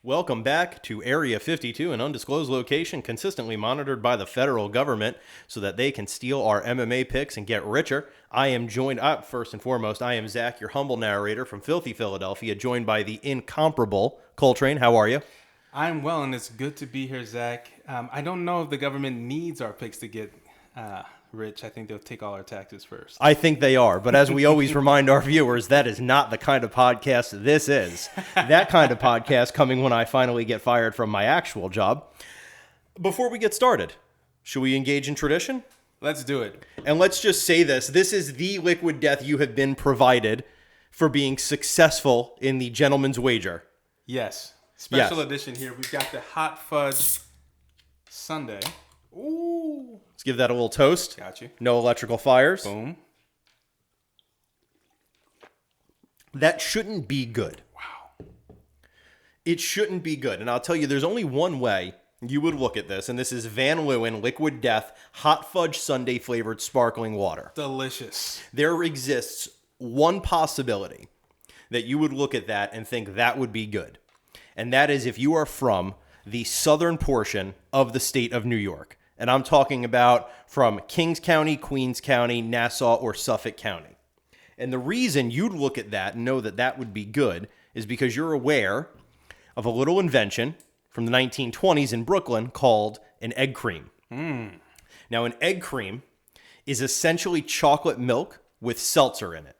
Welcome back to Area 52, an undisclosed location consistently monitored by the federal government so that they can steal our MMA picks and get richer. I am joined, first and foremost, I am Zach, your humble narrator from Filthy Philadelphia, joined by the incomparable Coltrane. How are you? I'm well, and it's good to be here, Zach. I don't know if the government needs our picks to get rich. I think they'll take all our taxes first. I think they are, but as we always remind our viewers, that is not the kind of podcast this is. That kind of podcast coming when I finally get fired from my actual job. Before we get started, should we engage in tradition? Let's do it. And let's just say this. This is the liquid death you have been provided for being successful in the gentleman's wager. Yes. Special edition here. We've got the hot fudge sundae. Ooh. Let's give that a little toast. Got you. No electrical fires. Boom. That shouldn't be good. Wow. It shouldn't be good. And I'll tell you, there's only one way you would look at this, and this is Van Leeuwen Liquid Death Hot Fudge Sundae flavored sparkling water. Delicious. There exists one possibility that you would look at that and think that would be good. And that is if you are from the southern portion of the state of New York. And I'm talking about from Kings County, Queens County, Nassau, or Suffolk County. And the reason you'd look at that and know that that would be good is because you're aware of a little invention from the 1920s in Brooklyn called an egg cream. Now, an egg cream is essentially chocolate milk with seltzer in it.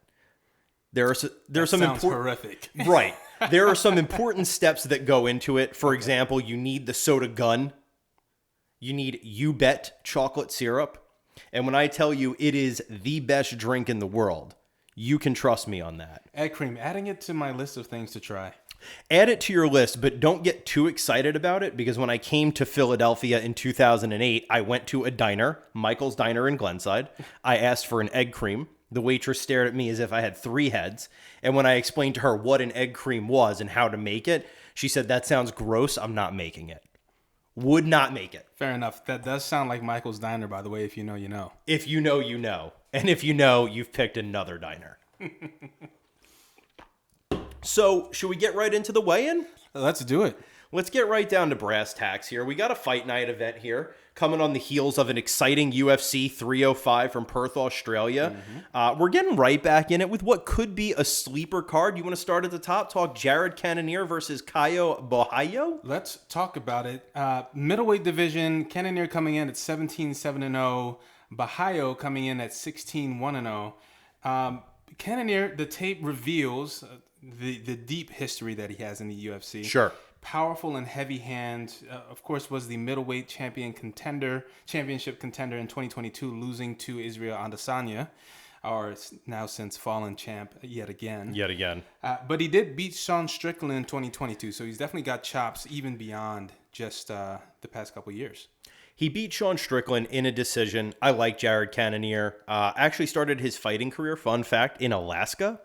There are some Sounds horrific. Right. There are some important steps that go into it. For example, you need the soda gun. You need You Bet chocolate syrup. And when I tell you it is the best drink in the world, you can trust me on that. Egg cream. Adding it to my list of things to try. Add it to your list, but don't get too excited about it because when I came to Philadelphia in 2008, I went to a diner, Michael's Diner in Glenside. I asked for an egg cream. The waitress stared at me as if I had three heads. And when I explained to her what an egg cream was and how to make it, she said, "That sounds gross. I'm not making it." Would not make it. Fair enough. That does sound like Michael's Diner, by the way. If you know, you know. If you know, you know. And if you know, you've picked another diner. So, should we get right into the weigh-in? Let's do it. Let's get right down to brass tacks here. We got a fight night event here coming on the heels of an exciting UFC 305 from Perth, Australia. We're getting right back in it with what could be a sleeper card. You want to start at the top? Talk Jared Cannonier versus Caio Borralho? Let's talk about it. Middleweight division, Cannonier coming in at 17-7-0. Borralho coming in at 16-1-0. Cannonier, the tape reveals the deep history that he has in the UFC. Sure. Powerful and heavy hand. Of course, was the middleweight championship contender in 2022, losing to Israel Adesanya, our now since fallen champ yet again. But he did beat Sean Strickland in 2022, so he's definitely got chops even beyond just the past couple years. He beat Sean Strickland in a decision. I like Jared Cannonier. Actually started his fighting career, fun fact, in Alaska,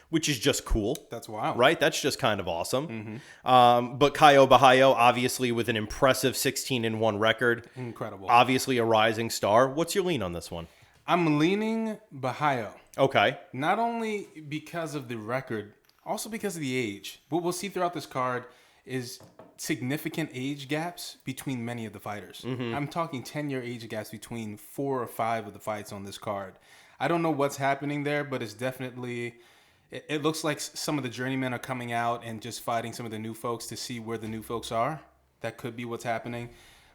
which is just cool. That's wild. Right? That's just kind of awesome. But Caio Borralho, obviously with an impressive 16-1 record. Incredible. Obviously a rising star. What's your lean on this one? I'm leaning Borralho. Okay. Not only because of the record, also because of the age. What we'll see throughout this card is significant age gaps between many of the fighters. I'm talking 10-year age gaps between 4 or 5 of the fights on this card. I don't know what's happening there, but it's definitely... It looks like some of the journeymen are coming out and just fighting some of the new folks to see where the new folks are. That could be what's happening.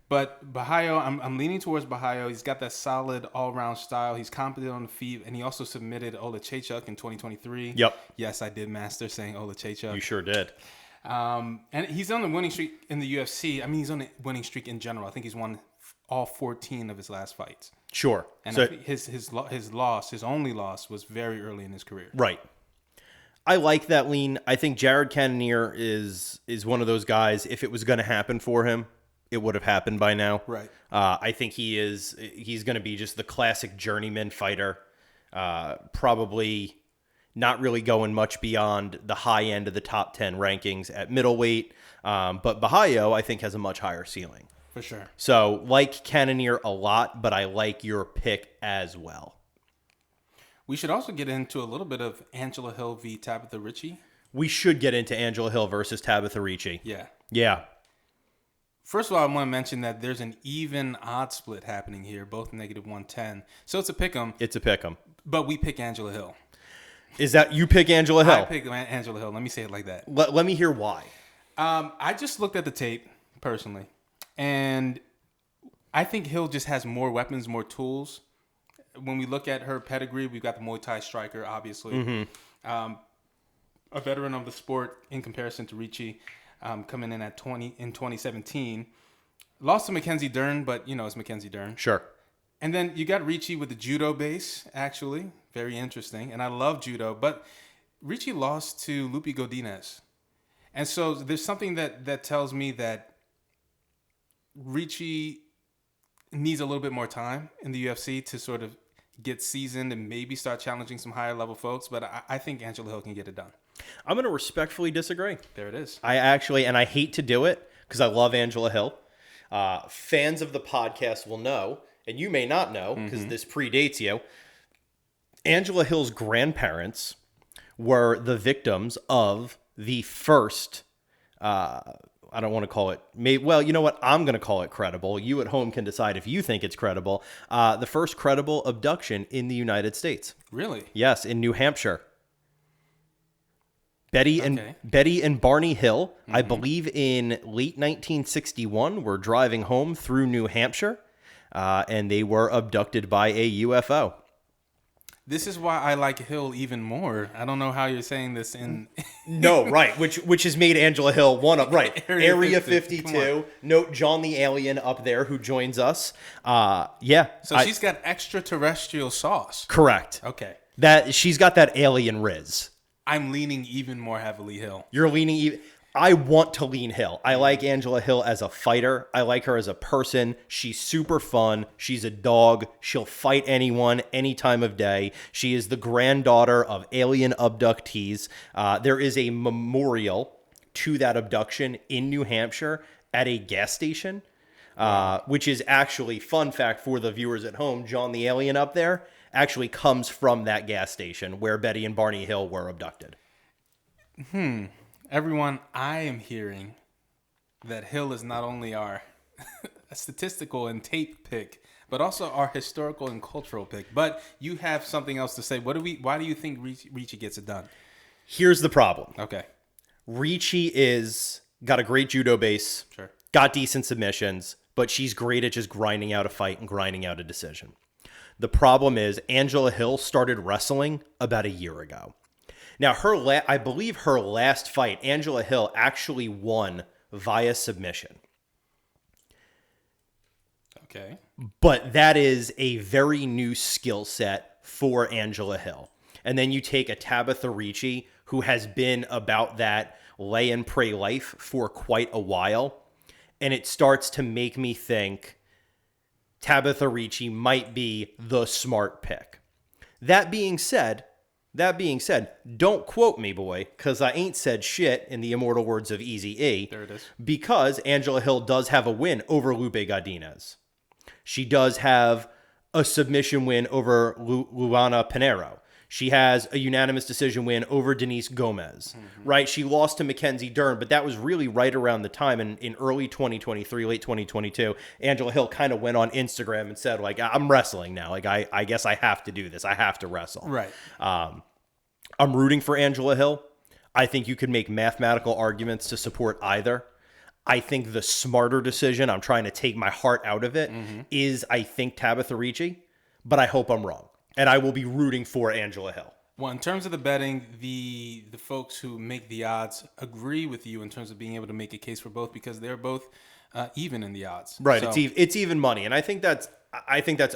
But Borralho, I'm leaning towards Borralho. He's got that solid all-round style. He's competent on the feet, and he also submitted Ola Chaychuk in 2023. Yep. Yes, I did master saying Ola Chaychuk. You sure did. And he's on the winning streak in the UFC. I mean, he's on a winning streak in general. I think he's won all 14 of his last fights. Sure. And So, his only loss was very early in his career. right. I like that lean. I think Jared Cannonier is one of those guys, if it was going to happen for him, it would have happened by now. Right. I think he's going to be just the classic journeyman fighter. Probably not really going much beyond the high end of the top 10 rankings at middleweight. But Borralho, I think, has a much higher ceiling. For sure. So, like Cannonier a lot, but I like your pick as well. We should also get into a little bit of Angela Hill v. Tabitha Ritchie. We should get into Angela Hill versus Tabitha Ricci. Yeah. Yeah. First of all, I want to mention that there's an even odd split happening here, both -110. So it's a pick 'em. It's a pick 'em. But we pick Angela Hill. Is that you pick Angela Hill? I pick Angela Hill. Let me say it like that. Let me hear why. I just looked at the tape personally, and I think Hill just has more weapons, more tools. When we look at her pedigree, we've got the Muay Thai striker, obviously, a veteran of the sport in comparison to Ricci, coming in at 2017. Lost to Mackenzie Dern, but it's Mackenzie Dern. Sure. And then you got Ricci with the judo base, actually. Very interesting. And I love judo. But Ricci lost to Lupe Godinez. And so there's something that tells me that Ricci needs a little bit more time in the UFC to sort of get seasoned and maybe start challenging some higher level folks. But I think Angela Hill can get it done. I'm going to respectfully disagree. There it is. I actually, and I hate to do it because I love Angela Hill. Fans of the podcast will know, and you may not know because this predates you. Angela Hill's grandparents were the victims of the first, I don't want to call it, well, you know what? I'm going to call it credible. You at home can decide if you think it's credible. The first credible abduction in the United States. Really? Yes, in New Hampshire. Betty and Barney Hill, I believe in late 1961, were driving home through New Hampshire, and they were abducted by a UFO. This is why I like Hill even more. I don't know how you're saying this in... No, right, which has made Angela Hill one of, right, Area 52. Note John the Alien up there who joins us. Yeah. So she's got extraterrestrial sauce. Correct. Okay. She's got that alien riz. I'm leaning even more heavily Hill. You're leaning even... I want to lean Hill. I like Angela Hill as a fighter. I like her as a person. She's super fun. She's a dog. She'll fight anyone, any time of day. She is the granddaughter of alien abductees. There is a memorial to that abduction in New Hampshire at a gas station, which is actually, fun fact for the viewers at home, John the Alien up there actually comes from that gas station where Betty and Barney Hill were abducted. Everyone, I am hearing that Hill is not only our statistical and tape pick, but also our historical and cultural pick. But you have something else to say. Why do you think Ricci gets it done? Here's the problem. Okay. Ricci got a great judo base, Sure. got decent submissions, but she's great at just grinding out a fight and grinding out a decision. The problem is Angela Hill started wrestling about a year ago. Now, I believe her last fight, Angela Hill actually won via submission. Okay. But that is a very new skill set for Angela Hill. And then you take a Tabitha Ricci, who has been about that lay and pray life for quite a while, and it starts to make me think Tabitha Ricci might be the smart pick. That being said, don't quote me, boy, because I ain't said shit, in the immortal words of Eazy-E. There it is. Because Angela Hill does have a win over Lupe Godinez. She does have a submission win over Luana Pinheiro. She has a unanimous decision win over Denise Gomez, right? She lost to Mackenzie Dern, but that was really right around the time in early 2023, late 2022. Angela Hill kind of went on Instagram and said, like, I'm wrestling now. Like, I guess I have to do this. I have to wrestle. Right. I'm rooting for Angela Hill. I think you could make mathematical arguments to support either. I think the smarter decision, I'm trying to take my heart out of it, is I think Tabitha Ricci, but I hope I'm wrong. And I will be rooting for Angela Hill. Well, in terms of the betting, the folks who make the odds agree with you in terms of being able to make a case for both, because they're both even in the odds. Right. So, it's even money. And I think that's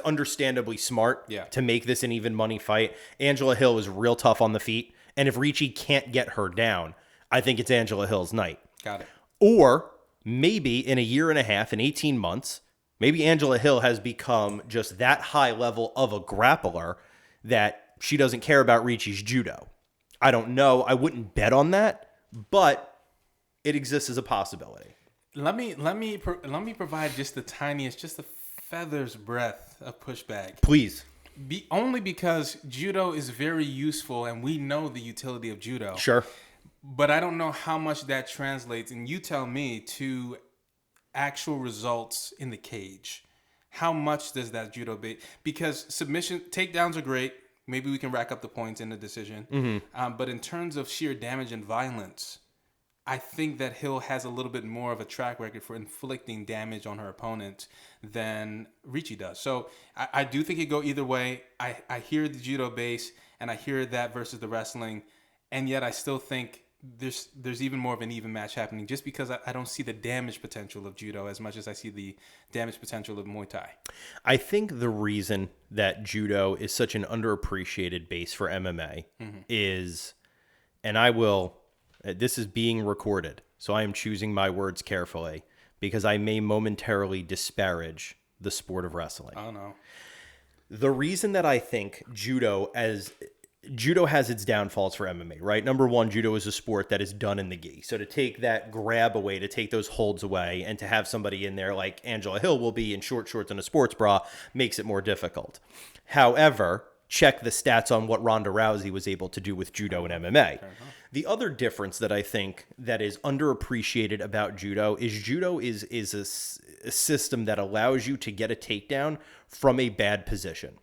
understandably smart to make this an even money fight. Angela Hill is real tough on the feet. And if Ricci can't get her down, I think it's Angela Hill's night. Got it. Or maybe in a year and a half, in 18 months, maybe Angela Hill has become just that high level of a grappler that she doesn't care about Ricci's judo. I don't know. I wouldn't bet on that, but it exists as a possibility. Let me provide just the tiniest, just a feather's breadth of pushback. Please. Only because judo is very useful, and we know the utility of judo. Sure. But I don't know how much that translates, and you tell me, to actual results in the cage. How much does that judo bait? Because submission takedowns are great. Maybe we can rack up the points in the decision. But in terms of sheer damage and violence, I think that Hill has a little bit more of a track record for inflicting damage on her opponent than Ricci does. So I do think it go either way. I hear the judo base and I hear that versus the wrestling, and yet I still think there's even more of an even match happening just because I don't see the damage potential of judo as much as I see the damage potential of Muay Thai. I think the reason that judo is such an underappreciated base for MMA is, and this is being recorded, so I am choosing my words carefully because I may momentarily disparage the sport of wrestling. Oh, no. The reason that I think judo has its downfalls for MMA, right? Number one, judo is a sport that is done in the gi. So to take that grab away, to take those holds away, and to have somebody in there like Angela Hill will be in short shorts and a sports bra makes it more difficult. However, check the stats on what Ronda Rousey was able to do with judo and MMA. The other difference that I think that is underappreciated about judo is a system that allows you to get a takedown from a bad position,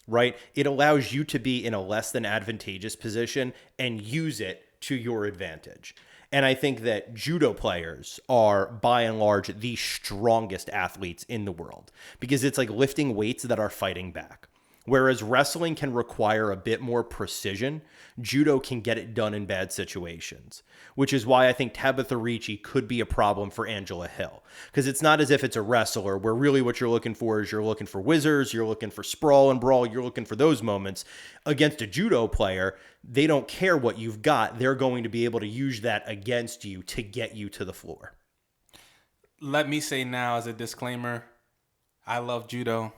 right? It allows you to be in a less than advantageous position and use it to your advantage. And I think that judo players are, by and large, the strongest athletes in the world because it's like lifting weights that are fighting back. Whereas wrestling can require a bit more precision, judo can get it done in bad situations, which is why I think Tabitha Ricci could be a problem for Angela Hill. Because it's not as if it's a wrestler where really what you're looking for is you're looking for whizzers, you're looking for sprawl and brawl, you're looking for those moments. Against a judo player, they don't care what you've got. They're going to be able to use that against you to get you to the floor. Let me say now as a disclaimer, I love judo.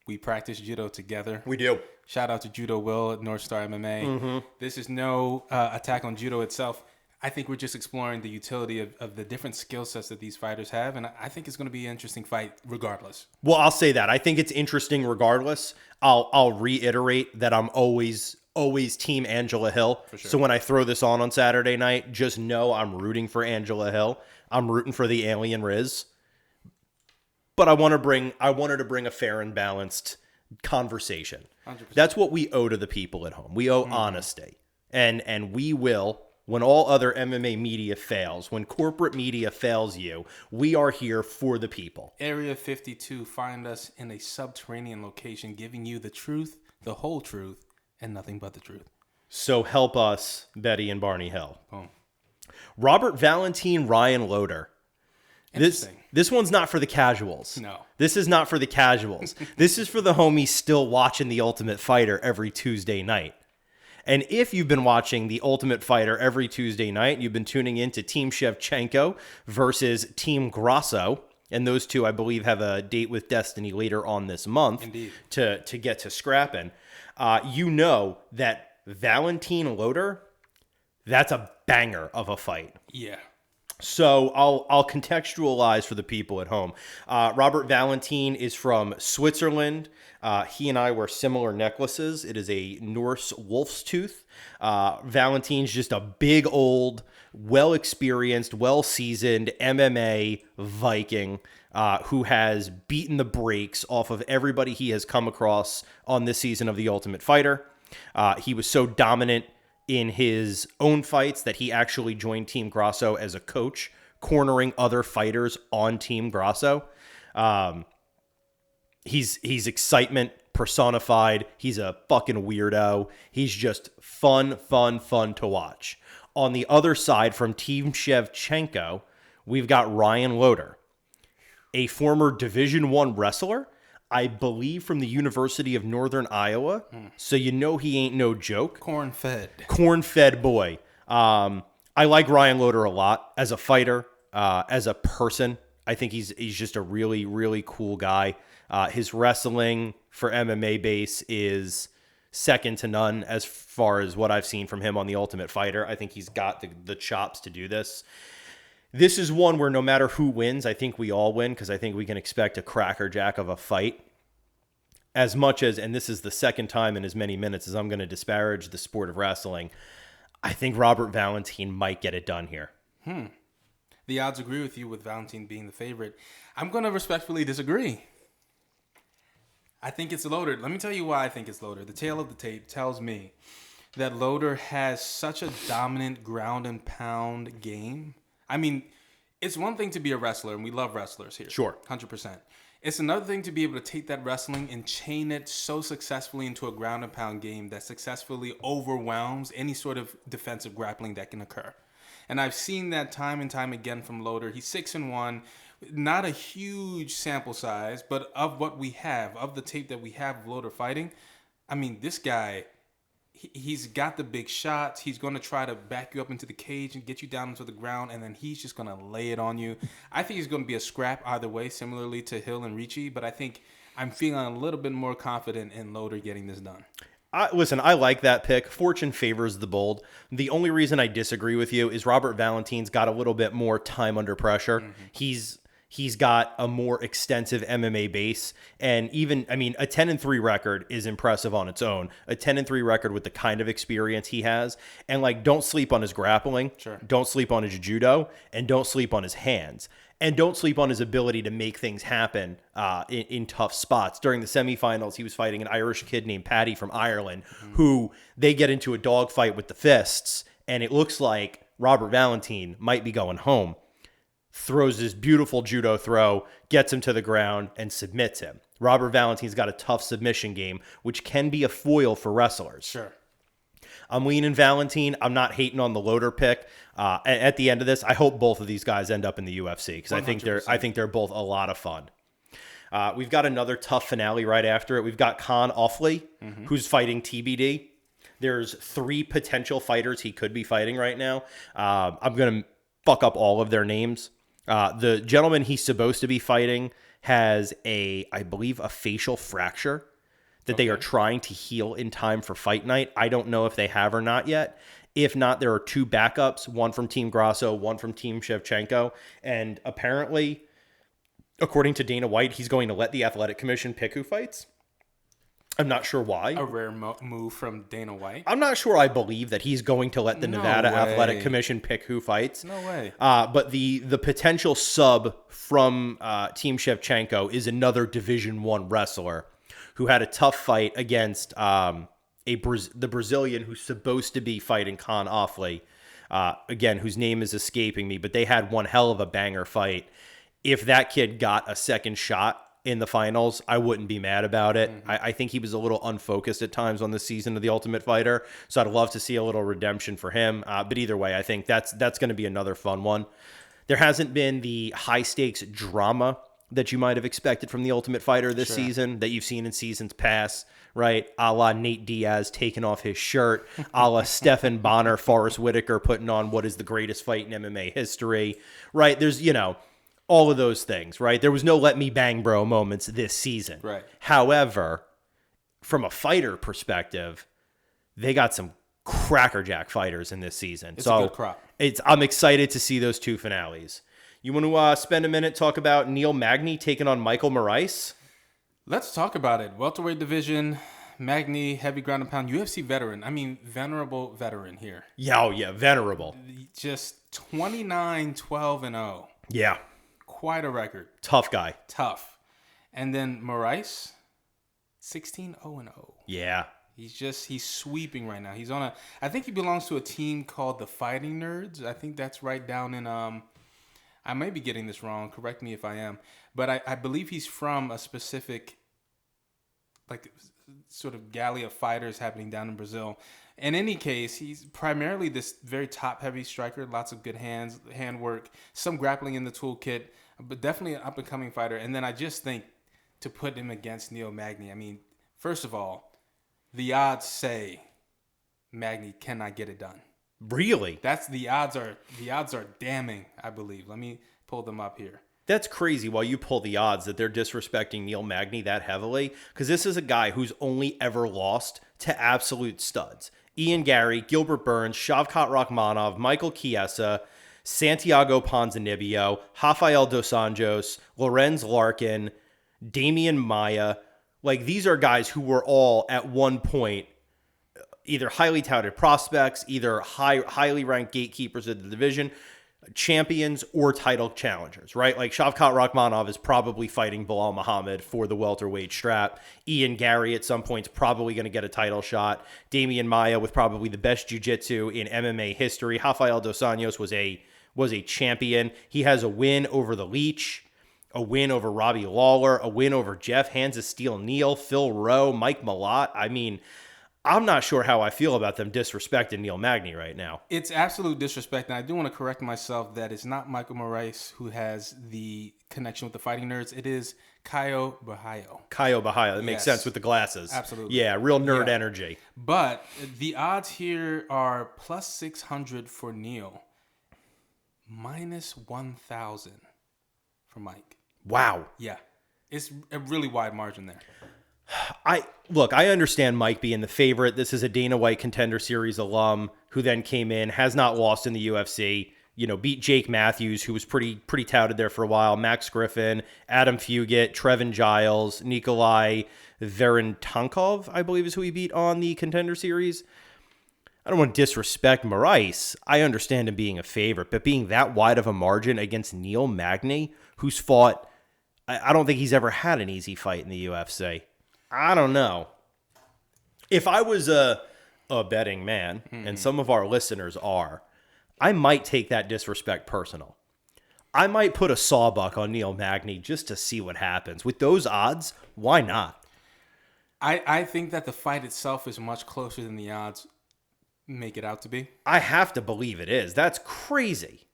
We practice judo together. We do. Shout out to Judo Will at North Star MMA. This is no attack on judo itself. I think we're just exploring the utility of the different skill sets that these fighters have, and I think it's going to be an interesting fight regardless. Well, I'll say that. I think it's interesting regardless. I'll reiterate that I'm always team Angela Hill. For sure. So when I throw this on Saturday night, just know I'm rooting for Angela Hill. I'm rooting for the Alien Riz. But I wanted to bring a fair and balanced conversation. 100%. That's what we owe to the people at home. We owe honesty. And we will, when all other MMA media fails, when corporate media fails you, we are here for the people. Area 52, find us in a subterranean location, giving you the truth, the whole truth, and nothing but the truth. So help us, Betty and Barney Hill. Boom. Robert Valentin, Ryan Loder. This one's not for the casuals. No. This is not for the casuals. This is for the homies still watching The Ultimate Fighter every Tuesday night. And if you've been watching The Ultimate Fighter every Tuesday night, you've been tuning in to Team Shevchenko versus Team Grasso, and those two, I believe, have a date with Destiny later on this month. Indeed. to get to scrapping. You know that Valentin Loder, that's a banger of a fight. Yeah. So I'll contextualize for the people at home. Robert Valentin is from Switzerland. He and I wear similar necklaces. It is a Norse wolf's tooth. Valentin's just a big old, well-experienced, well-seasoned MMA Viking who has beaten the brakes off of everybody he has come across on this season of The Ultimate Fighter. He was so dominant in his own fights that he actually joined Team Grasso as a coach, cornering other fighters on Team Grasso. He's excitement personified. He's a fucking weirdo. He's just fun to watch. On the other side from Team Shevchenko, we've got Ryan Loder, a former Division I wrestler, I believe from the University of Northern Iowa. So you know he ain't no joke. Corn-fed boy. I like Ryan Loder a lot as a fighter, as a person. I think he's just a really, really cool guy. His wrestling for MMA base is second to none as far as what I've seen from him on The Ultimate Fighter. I think he's got the chops to do this. This is one where no matter who wins, I think we all win because I think we can expect a crackerjack of a fight. As much as, and this is the second time in as many minutes as I'm going to disparage the sport of wrestling, I think Robert Valentin might get it done here. The odds agree with you with Valentin being the favorite. I'm going to respectfully disagree. I think it's Loader. Let me tell you why I think it's Loader. The tail of the tape tells me that Loader has such a dominant ground and pound game. I mean, it's one thing to be a wrestler, and we love wrestlers here. Sure. 100%. It's another thing to be able to take that wrestling and chain it so successfully into a ground and pound game that successfully overwhelms any sort of defensive grappling that can occur. And I've seen that time and time again from Loader. He's 6-1, not a huge sample size, but of what we have, of the tape that we have of Loader fighting, I mean, this guy, he's got the big shots. He's going to try to back you up into the cage and get you down into the ground, and then he's just going to lay it on you. I think he's going to be a scrap either way, similarly to Hill and Ricci, but I think I'm feeling a little bit more confident in Loader getting this done. Listen, I like that pick. Fortune favors the bold. The only reason I disagree with you is Robert Valentin's got a little bit more time under pressure. Mm-hmm. He's got a more extensive MMA base, and even, I mean, a 10-3 record is impressive on its own. A 10-3 record with the kind of experience he has, and like, don't sleep on his grappling. Sure. Don't sleep on his judo, and don't sleep on his hands. And don't sleep on his ability to make things happen in tough spots. During the semifinals, he was fighting an Irish kid named Paddy from Ireland, who they get into a dogfight with the fists, and it looks like Robert Valentin might be going home. Throws this beautiful judo throw, gets him to the ground, and submits him. Robert Valentin's got a tough submission game, which can be a foil for wrestlers. Sure. I'm leaning Valentin. I'm not hating on the Loader pick. At the end of this, I hope both of these guys end up in the UFC because I think they're both a lot of fun. We've got another tough finale right after it. We've got Con Offley, who's fighting TBD. There's 3 potential fighters he could be fighting right now. I'm going to fuck up all of their names. The gentleman he's supposed to be fighting has I believe, a facial fracture that they are trying to heal in time for fight night. I don't know if they have or not yet. If not, there are 2 backups, one from Team Grasso, one from Team Shevchenko. And apparently, according to Dana White, he's going to let the Athletic Commission pick who fights. I'm not sure why. A rare move from Dana White. I'm not sure I believe that he's going to let the Nevada Athletic Commission pick who fights. No way. But the potential sub from Team Shevchenko is another Division I wrestler who had a tough fight against the Brazilian who's supposed to be fighting Con Offley, again, whose name is escaping me, but they had one hell of a banger fight. If that kid got a second shot in the finals, I wouldn't be mad about it. I think he was a little unfocused at times on this season of The Ultimate Fighter, so I'd love to see a little redemption for him. But either way, I think that's going to be another fun one. There hasn't been the high-stakes drama that you might have expected from The Ultimate Fighter this season that you've seen in seasons past, right? A la Nate Diaz taking off his shirt, a la Stephan Bonner, Forrest Whitaker putting on what is the greatest fight in MMA history, right? There's, all of those things, right? There was no let me bang bro moments this season. Right. However, from a fighter perspective, they got some crackerjack fighters in this season. It's a good crop. I'm excited to see those 2 finales. You want to spend a minute, talk about Neil Magny taking on Michael Moraes? Let's talk about it. Welterweight division, Magny, heavy ground and pound, UFC veteran. I mean, venerable veteran here. Yeah, venerable. Just 29-12-0. Yeah. Quite a record. Tough guy. Tough. And then Moraes, 16-0-0. Yeah. He's sweeping right now. I think he belongs to a team called the Fighting Nerds. I think that's right down in, I may be getting this wrong. Correct me if I am. But I believe he's from a specific, like, sort of galley of fighters happening down in Brazil. In any case, he's primarily this very top-heavy striker. Lots of good handwork, some grappling in the toolkit, but definitely an up-and-coming fighter. And then I just think to put him against Neil Magny, I mean, first of all, the odds say Magny cannot get it done. Really? That's the odds are damning, I believe. Let me pull them up here. That's crazy while you pull the odds that they're disrespecting Neil Magny that heavily, because this is a guy who's only ever lost to absolute studs. Ian Gary, Gilbert Burns, Shavkat Rakhmonov, Michael Chiesa, Santiago Ponzinibbio, Rafael Dos Anjos, Lorenz Larkin, Damian Maia. Like, these are guys who were all at one point either highly touted prospects, either highly ranked gatekeepers of the division, champions, or title challengers, right? Like Shavkat Rakhmonov is probably fighting Bilal Muhammad for the welterweight strap. Ian Gary at some point is probably going to get a title shot. Damian Maia with probably the best jiu-jitsu in MMA history. Rafael Dos Anjos was a champion. He has a win over the Leech, a win over Robbie Lawler, a win over Jeff Hands of Steel Neal, Phil Rowe, Mike Malott. I mean, I'm not sure how I feel about them disrespecting Neil Magny right now. It's absolute disrespect, and I do want to correct myself that it's not Michael Moraes who has the connection with the Fighting Nerds. It is Caio Borralho. Caio Borralho. That makes sense with the glasses. Absolutely. Yeah, real nerd energy. But the odds here are plus 600 for Neil, minus 1,000 for Mike. Wow. Yeah. It's a really wide margin there. I understand Mike being the favorite. This is a Dana White Contender Series alum who then came in, has not lost in the UFC, beat Jake Matthews, who was pretty touted there for a while, Max Griffin, Adam Fugit, Trevin Giles, Nikolai Verentonkov, I believe is who he beat on the Contender Series. I don't want to disrespect Moraes. I understand him being a favorite, but being that wide of a margin against Neil Magny, who's fought, I don't think he's ever had an easy fight in the UFC. I don't know. If I was a betting man, and some of our listeners are, I might take that disrespect personal. I might put a sawbuck on Neil Magny just to see what happens. With those odds, why not? I think that the fight itself is much closer than the odds make it out to be. I have to believe it is. That's crazy.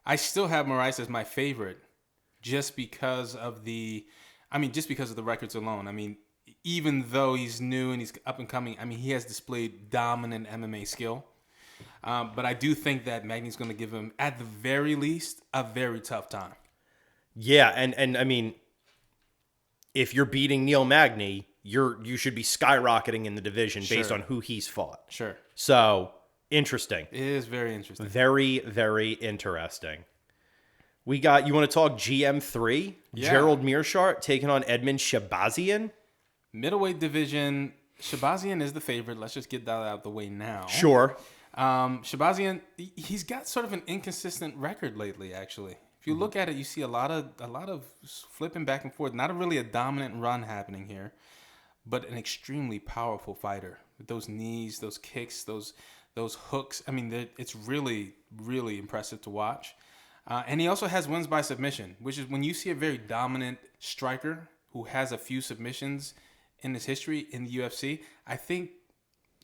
I still have Moraes as my favorite just because of the records alone. I mean, even though he's new and he's up and coming, I mean, he has displayed dominant MMA skill. But I do think that Magny's going to give him, at the very least, a very tough time. Yeah, and I mean, if you're beating Neil Magny, you should be skyrocketing in the division based on who he's fought. Sure. So, interesting. It is very interesting. Very, very interesting. You want to talk GM3? Yeah. Gerald Mearshart taking on Edmund Shabazian? Middleweight division, Shabazian is the favorite. Let's just get that out of the way now. Sure. Shabazian, he's got sort of an inconsistent record lately, actually. If you look at it, you see a lot of flipping back and forth. Not really a dominant run happening here, but an extremely powerful fighter. With those knees, those kicks, those hooks. I mean, it's really, really impressive to watch. And he also has wins by submission, which is when you see a very dominant striker who has a few submissions in his history in the UFC, I think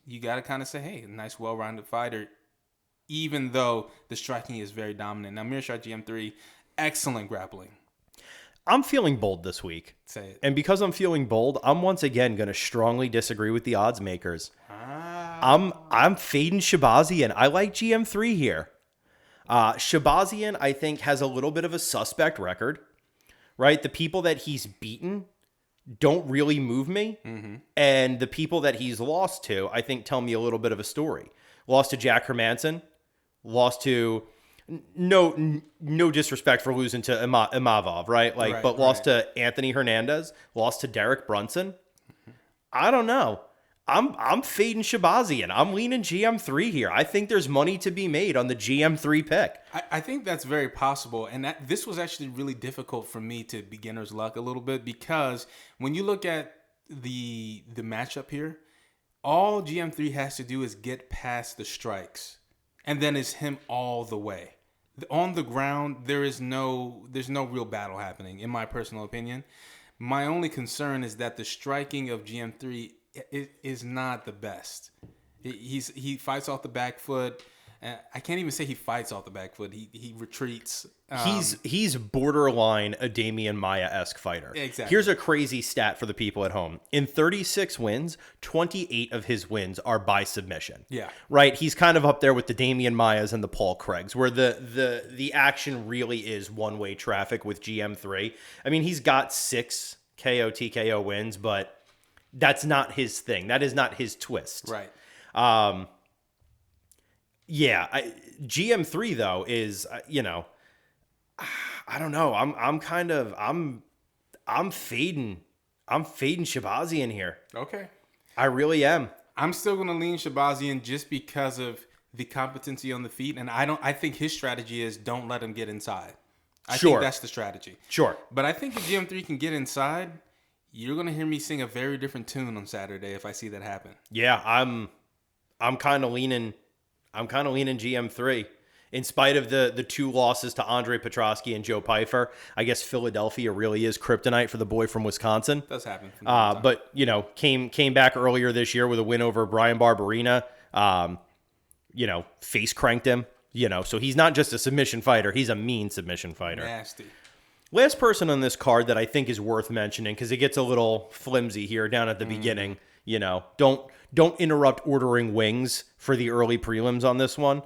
you got to kind of say, hey, a nice, well-rounded fighter, even though the striking is very dominant. Now, Mearshart GM3, excellent grappling. I'm feeling bold this week. Say it. And because I'm feeling bold, I'm once again going to strongly disagree with the odds makers. I'm fading Shabazian. I like GM3 here. Shabazian, I think, has a little bit of a suspect record, right? The people that he's beaten don't really move me. Mm-hmm. And the people that he's lost to, I think, tell me a little bit of a story. Lost to Jack Hermanson. Lost to, no disrespect for losing to Imavov, right? Lost to Anthony Hernandez. Lost to Derek Brunson. Mm-hmm. I don't know. I'm fading Shabazian. I'm leaning GM3 here. I think there's money to be made on the GM3 pick. I think that's very possible. And this was actually really difficult for me to beginner's luck a little bit, because when you look at the matchup here, all GM3 has to do is get past the strikes. And then it's him all the way. On the ground, there's no real battle happening, in my personal opinion. My only concern is that the striking of GM3 is not the best. He fights off the back foot. I can't even say he fights off the back foot. He retreats. He's borderline a Damian Maia-esque fighter. Exactly. Here's a crazy stat for the people at home. In 36 wins, 28 of his wins are by submission. Yeah. Right? He's kind of up there with the Damian Maias and the Paul Craigs, where the action really is one-way traffic with GM3. I mean, he's got 6 KO TKO wins, but that's not his thing. That is not his twist. Right. GM3 though is, I don't know. I'm fading Shabazian here. Okay. I really am. I'm still going to lean Shabazian just because of the competency on the feet, and I think his strategy is don't let him get inside. I Sure. think that's the strategy. Sure. But I think if GM3 can get inside, you're going to hear me sing a very different tune on Saturday if I see that happen. Yeah, I'm kind of leaning GM3. In spite of the two losses to Andre Petrosky and Joe Pyfer, I guess Philadelphia really is kryptonite for the boy from Wisconsin. Does happen. From time to time. But came back earlier this year with a win over Brian Barberina. Face cranked him. So he's not just a submission fighter; he's a mean submission fighter. Nasty. Last person on this card that I think is worth mentioning, because it gets a little flimsy here down at the beginning. Don't interrupt ordering wings for the early prelims on this one.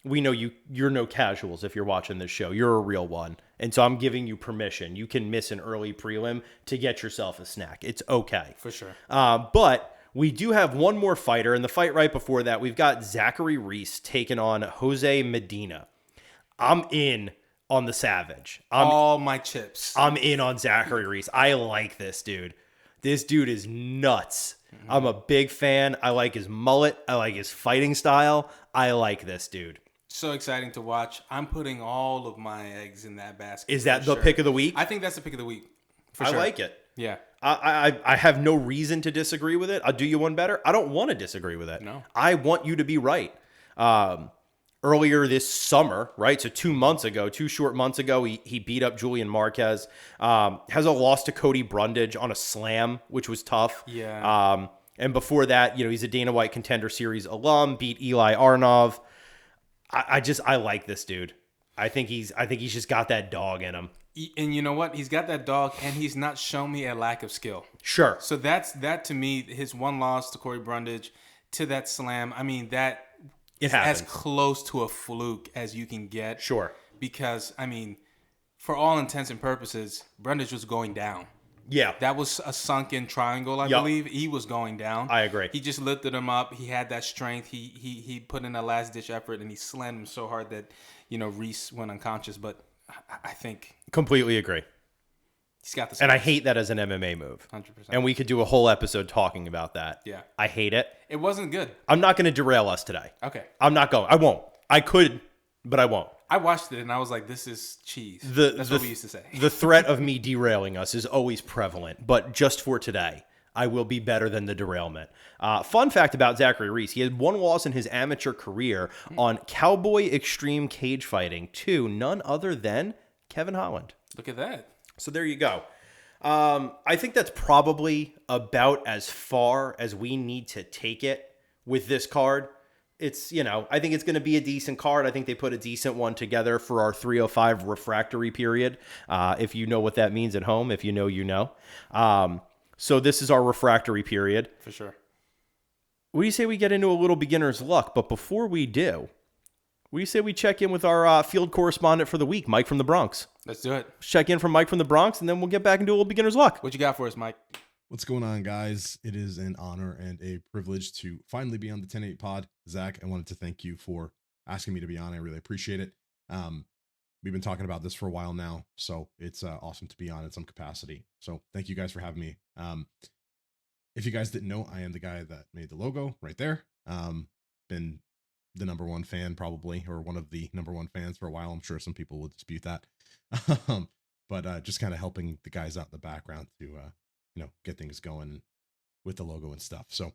We know you're no casuals if you're watching this show. You're a real one. And so I'm giving you permission. You can miss an early prelim to get yourself a snack. It's okay. For sure. But we do have one more fighter. In the fight right before that, we've got Zachary Reese taking on Jose Medina. I'm in on the Savage. All my chips. I'm in on Zachary Reese. I like this dude. This dude is nuts. I'm a big fan. I like his mullet. I like his fighting style. I like this dude. So exciting to watch. I'm putting all of my eggs in that basket. Is that the pick of the week? I think that's the pick of the week. I like it. Yeah. I have no reason to disagree with it. I'll do you one better. I don't want to disagree with it. No. I want you to be right. Earlier this summer, right? So 2 short months ago, he beat up Julian Marquez. Has a loss to Cody Brundage on a slam, which was tough. Yeah. And before that, he's a Dana White Contender Series alum, beat Eli Arnov. I like this dude. I think he's just got that dog in him. And you know what? He's got that dog, and he's not shown me a lack of skill. Sure. So that to me, his one loss to Corey Brundage, to that slam. I mean, that is as close to a fluke as you can get. Sure. Because for all intents and purposes, Brundage was going down. Yeah. That was a sunken triangle, I believe. He was going down. I agree. He just lifted him up. He had that strength. He put in a last ditch effort, and he slammed him so hard that Reese went unconscious. But I think completely agree. He's got the. And I hate that as an MMA move. 100%. And we could do a whole episode talking about that. Yeah. I hate it. It wasn't good. I'm not going to derail us today. Okay. I'm not going. I won't. I could, but I won't. I watched it and I was like, this is cheese. That's what we used to say. The threat of me derailing us is always prevalent, but just for today, I will be better than the derailment. Fun fact about Zachary Reese, he had one loss in his amateur career on Cowboy Extreme Cage Fighting to none other than Kevin Holland. Look at that. So there you go. I think that's probably about as far as we need to take it with this card. It's, I think it's going to be a decent card. I think they put a decent one together for our 305 refractory period. If you know what that means at home, if you know, you know. So this is our refractory period. For sure. What do you say we get into a little beginner's luck? But before we do, what do you say we check in with our field correspondent for the week, Mike from the Bronx? Let's do it. Let's check in from Mike from the Bronx, and then we'll get back into a little beginner's luck. What you got for us, Mike? What's going on, guys? It is an honor and a privilege to finally be on the 10-8 pod. Zach, I wanted to thank you for asking me to be on. I really appreciate it. We've been talking about this for a while now, so it's awesome to be on in some capacity. So thank you guys for having me. If you guys didn't know, I am the guy that made the logo right there. Been the number one fan probably, or one of the number one fans for a while. I'm sure some people will dispute that. But just kind of helping the guys out in the background to get things going with the logo and stuff. So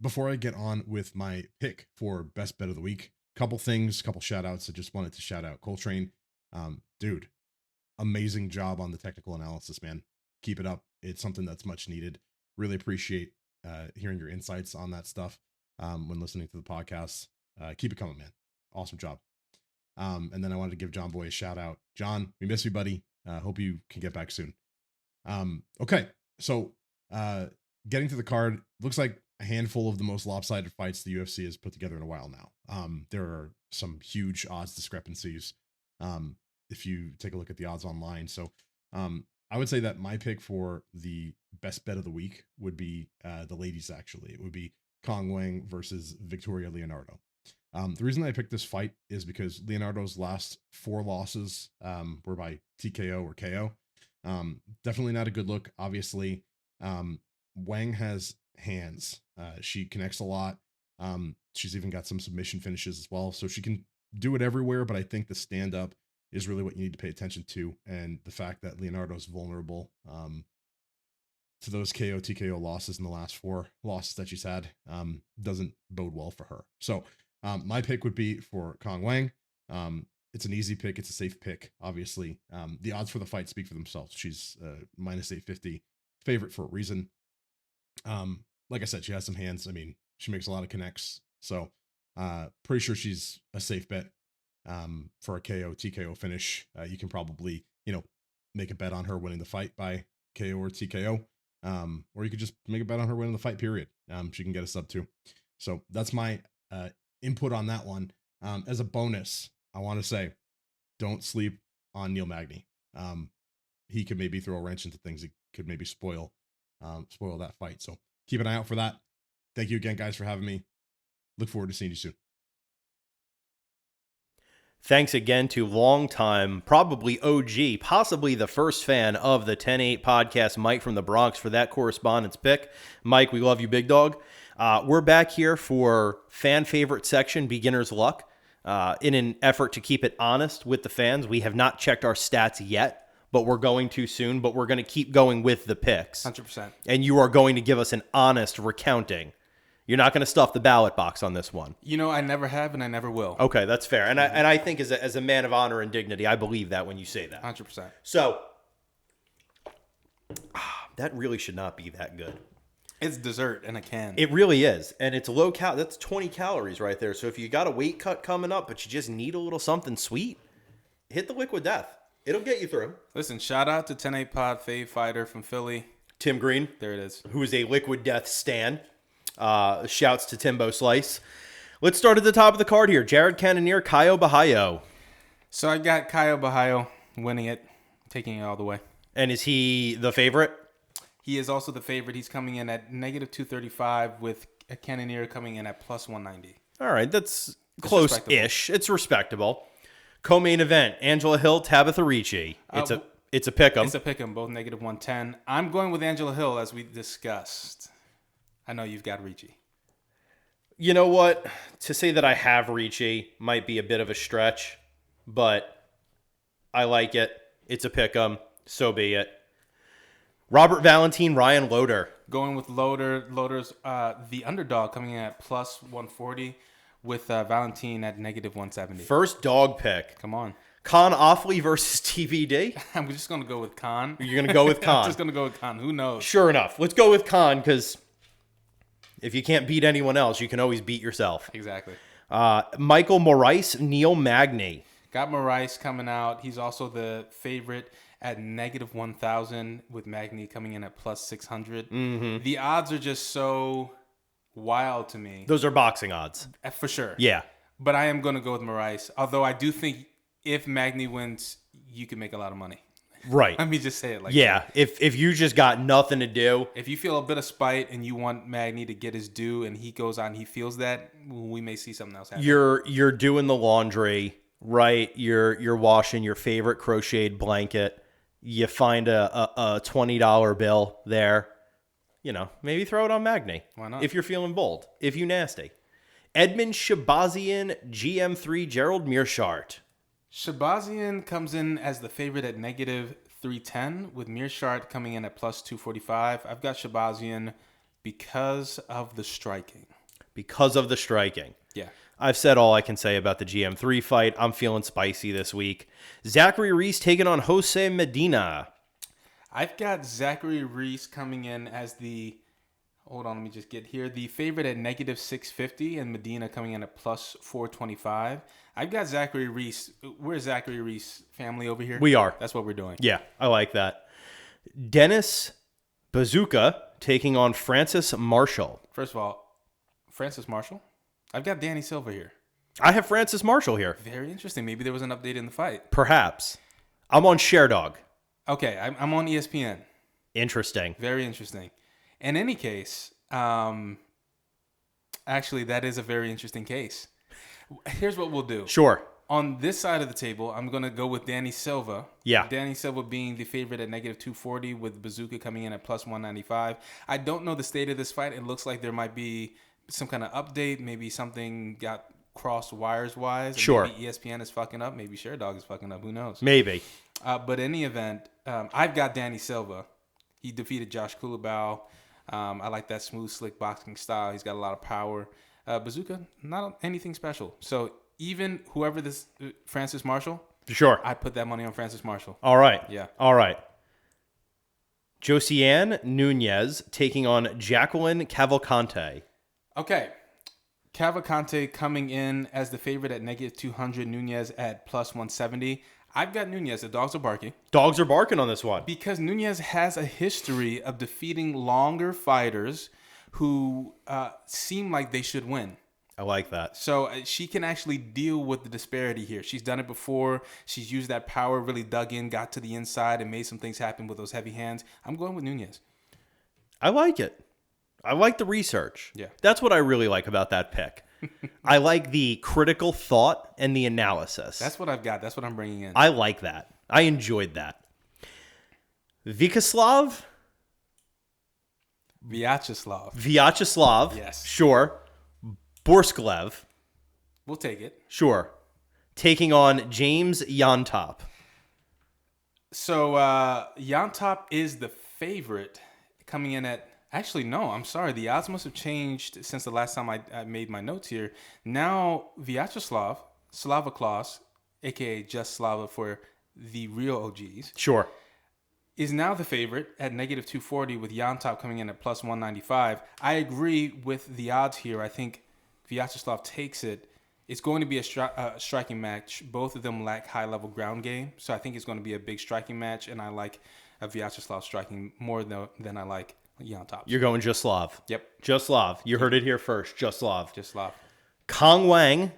before I get on with my pick for best bet of the week, couple shout outs. I just wanted to shout out Coltrane. Dude, amazing job on the technical analysis, man. Keep it up. It's something that's much needed. Really appreciate hearing your insights on that stuff when listening to the podcast. Keep it coming, man. Awesome job. And then I wanted to give John Boy a shout out. John, we miss you, buddy. Hope you can get back soon. Okay, so getting to the card, looks like a handful of the most lopsided fights the UFC has put together in a while now. There are some huge odds discrepancies if you take a look at the odds online. So I would say that my pick for the best bet of the week would be the ladies, actually. It would be Kong Wang versus Victoria Leonardo. The reason I picked this fight is because Leonardo's last 4 losses were by TKO or KO. Definitely not a good look. Obviously, Wang has hands. She connects a lot. She's even got some submission finishes as well. So she can do it everywhere, but I think the stand up is really what you need to pay attention to. And the fact that Leonardo's vulnerable to those KO TKO losses in the last 4 losses that she's had doesn't bode well for her. So my pick would be for Kong Wang. It's an easy pick. It's a safe pick. Obviously, the odds for the fight speak for themselves. She's minus 850 favorite for a reason. Like I said, she has some hands. I mean, she makes a lot of connects. So pretty sure she's a safe bet for a KO TKO finish. You can probably, make a bet on her winning the fight by KO or TKO. Or you could just make a bet on her winning the fight, period. She can get a sub too. So that's my input on that one. As a bonus, I want to say, don't sleep on Neil Magny. He could maybe throw a wrench into things. It could maybe spoil that fight. So keep an eye out for that. Thank you again, guys, for having me. Look forward to seeing you soon. Thanks again to longtime, probably OG, possibly the first fan of the 10-8 podcast, Mike from the Bronx, for that correspondence pick. Mike, we love you, big dog. We're back here for fan favorite section, beginner's luck. In an effort to keep it honest with the fans, we have not checked our stats yet, but we're going to soon. But we're going to keep going with the picks. 100%. And you are going to give us an honest recounting. You're not going to stuff the ballot box on this one. I never have and I never will. Okay, that's fair. And I think as a man of honor and dignity, I believe that when you say that. 100%. So, that really should not be that good. It's dessert in a can. It really is. And it's low cal. That's 20 calories right there. So if you got a weight cut coming up, but you just need a little something sweet, hit the Liquid Death. It'll get you through. Listen, shout out to 10-8 Pod Fave Fighter from Philly. Tim Green. There it is. Who is a Liquid Death stan. Shouts to Timbo Slice. Let's start at the top of the card here. Jared Cannonier, Caio Borralho. So I got Caio Borralho winning it, taking it all the way. And is he the favorite? He is also the favorite. He's coming in at negative 235 with a Cannonier coming in at plus 190. All right, that's close-ish. It's respectable. Co-main event, Angela Hill, Tabitha Ricci. It's a pick'em. It's a pick'em, both negative 110. I'm going with Angela Hill as we discussed. I know you've got Ricci. You know what? To say that I have Ricci might be a bit of a stretch, but I like it. It's a pick'em. So be it. Robert Valentine, Ryan Loder. Going with Loder. Loder's the underdog coming in at plus 140 with Valentine at negative 170. First dog pick. Come on. Khan Offley versus TVD. I'm just going to go with Khan. You're going to go with Khan. I'm just going to go with Khan. Who knows? Sure enough. Let's go with Khan because if you can't beat anyone else, you can always beat yourself. Exactly. Michael Moraes, Neil Magny. Got Moraes coming out. He's also the favorite at negative 1,000 with Magny coming in at plus 600. Mm-hmm. The odds are just so wild to me. Those are boxing odds. For sure. Yeah. But I am going to go with Moraes. Although I do think if Magny wins, you can make a lot of money. Right. Let me just say it like that. Yeah. If you just got nothing to do. If you feel a bit of spite and you want Magny to get his due and he goes on, he feels that, we may see something else happen. You're doing the laundry, right? You're washing your favorite crocheted blanket. You find a $20 bill there. Maybe throw it on Magny. Why not? If you're feeling bold. If you nasty. Edmund Shabazian, GM3, Gerald Mearshart. Shabazian comes in as the favorite at negative 310 with Mearshart coming in at plus 245. I've got Shabazian because of the striking. Because of the striking. Yeah. I've said all I can say about the GM3 fight. I'm feeling spicy this week. Zachary Reese taking on Jose Medina. I've got Zachary Reese coming in as the... Hold on, let me just get here. The favorite at negative 650 and Medina coming in at plus 425. I've got Zachary Reese. We're Zachary Reese family over here. We are. That's what we're doing. Yeah, I like that. Dennis Bazooka taking on Francis Marshall. First of all, Francis Marshall? I've got Danny Silva here. I have Francis Marshall here. Very interesting. Maybe there was an update in the fight. Perhaps. I'm on Sherdog. Okay, I'm on ESPN. Interesting. Very interesting. In any case, actually, that is a very interesting case. Here's what we'll do. Sure. On this side of the table, I'm going to go with Danny Silva. Yeah. Danny Silva being the favorite at negative 240 with Bazooka coming in at plus 195. I don't know the state of this fight. It looks like there might be some kind of update. Maybe something got crossed wires-wise. Sure. Maybe ESPN is fucking up. Maybe ShareDog is fucking up. Who knows? Maybe. But in any event, I've got Danny Silva. He defeated Josh Kulabau. I like that smooth, slick boxing style. He's got a lot of power. Bazooka, not anything special. So even whoever this Francis Marshall, Sure. I put that money on Francis Marshall. All right. Yeah. All right. Josiane Nunez taking on Jacqueline Cavalcante. Okay. Cavalcante coming in as the favorite at negative 200. Nunez at plus 170. I've got Nunez. The dogs are barking. Dogs are barking on this one. Because Nunez has a history of defeating longer fighters who seem like they should win. I like that. So she can actually deal with the disparity here. She's done it before. She's used that power, really dug in, got to the inside, and made some things happen with those heavy hands. I'm going with Nunez. I like it. I like the research. Yeah. That's what I really like about that pick. I like the critical thought and the analysis. That's what I've got. That's what I'm bringing in. I like that. I enjoyed that. Vyacheslav? Vyacheslav. Yes. Sure. Borsklev. We'll take it. Sure. Taking on James Yontop. So Yontop is the favorite coming in at... Actually, no, I'm sorry. The odds must have changed since the last time I made my notes here. Now, Vyacheslav, Slava Klaus, a.k.a. Just Slava for the real OGs, Sure. is now the favorite at negative 240 with Yontop coming in at plus 195. I agree with the odds here. I think Vyacheslav takes it. It's going to be a striking match. Both of them lack high-level ground game, so I think it's going to be a big striking match, and I like Vyacheslav striking more than I like Yontop. You're going Jaslav. Yep. Jaslav. You heard it here first. Jaslav. Jaslav. Kong Wang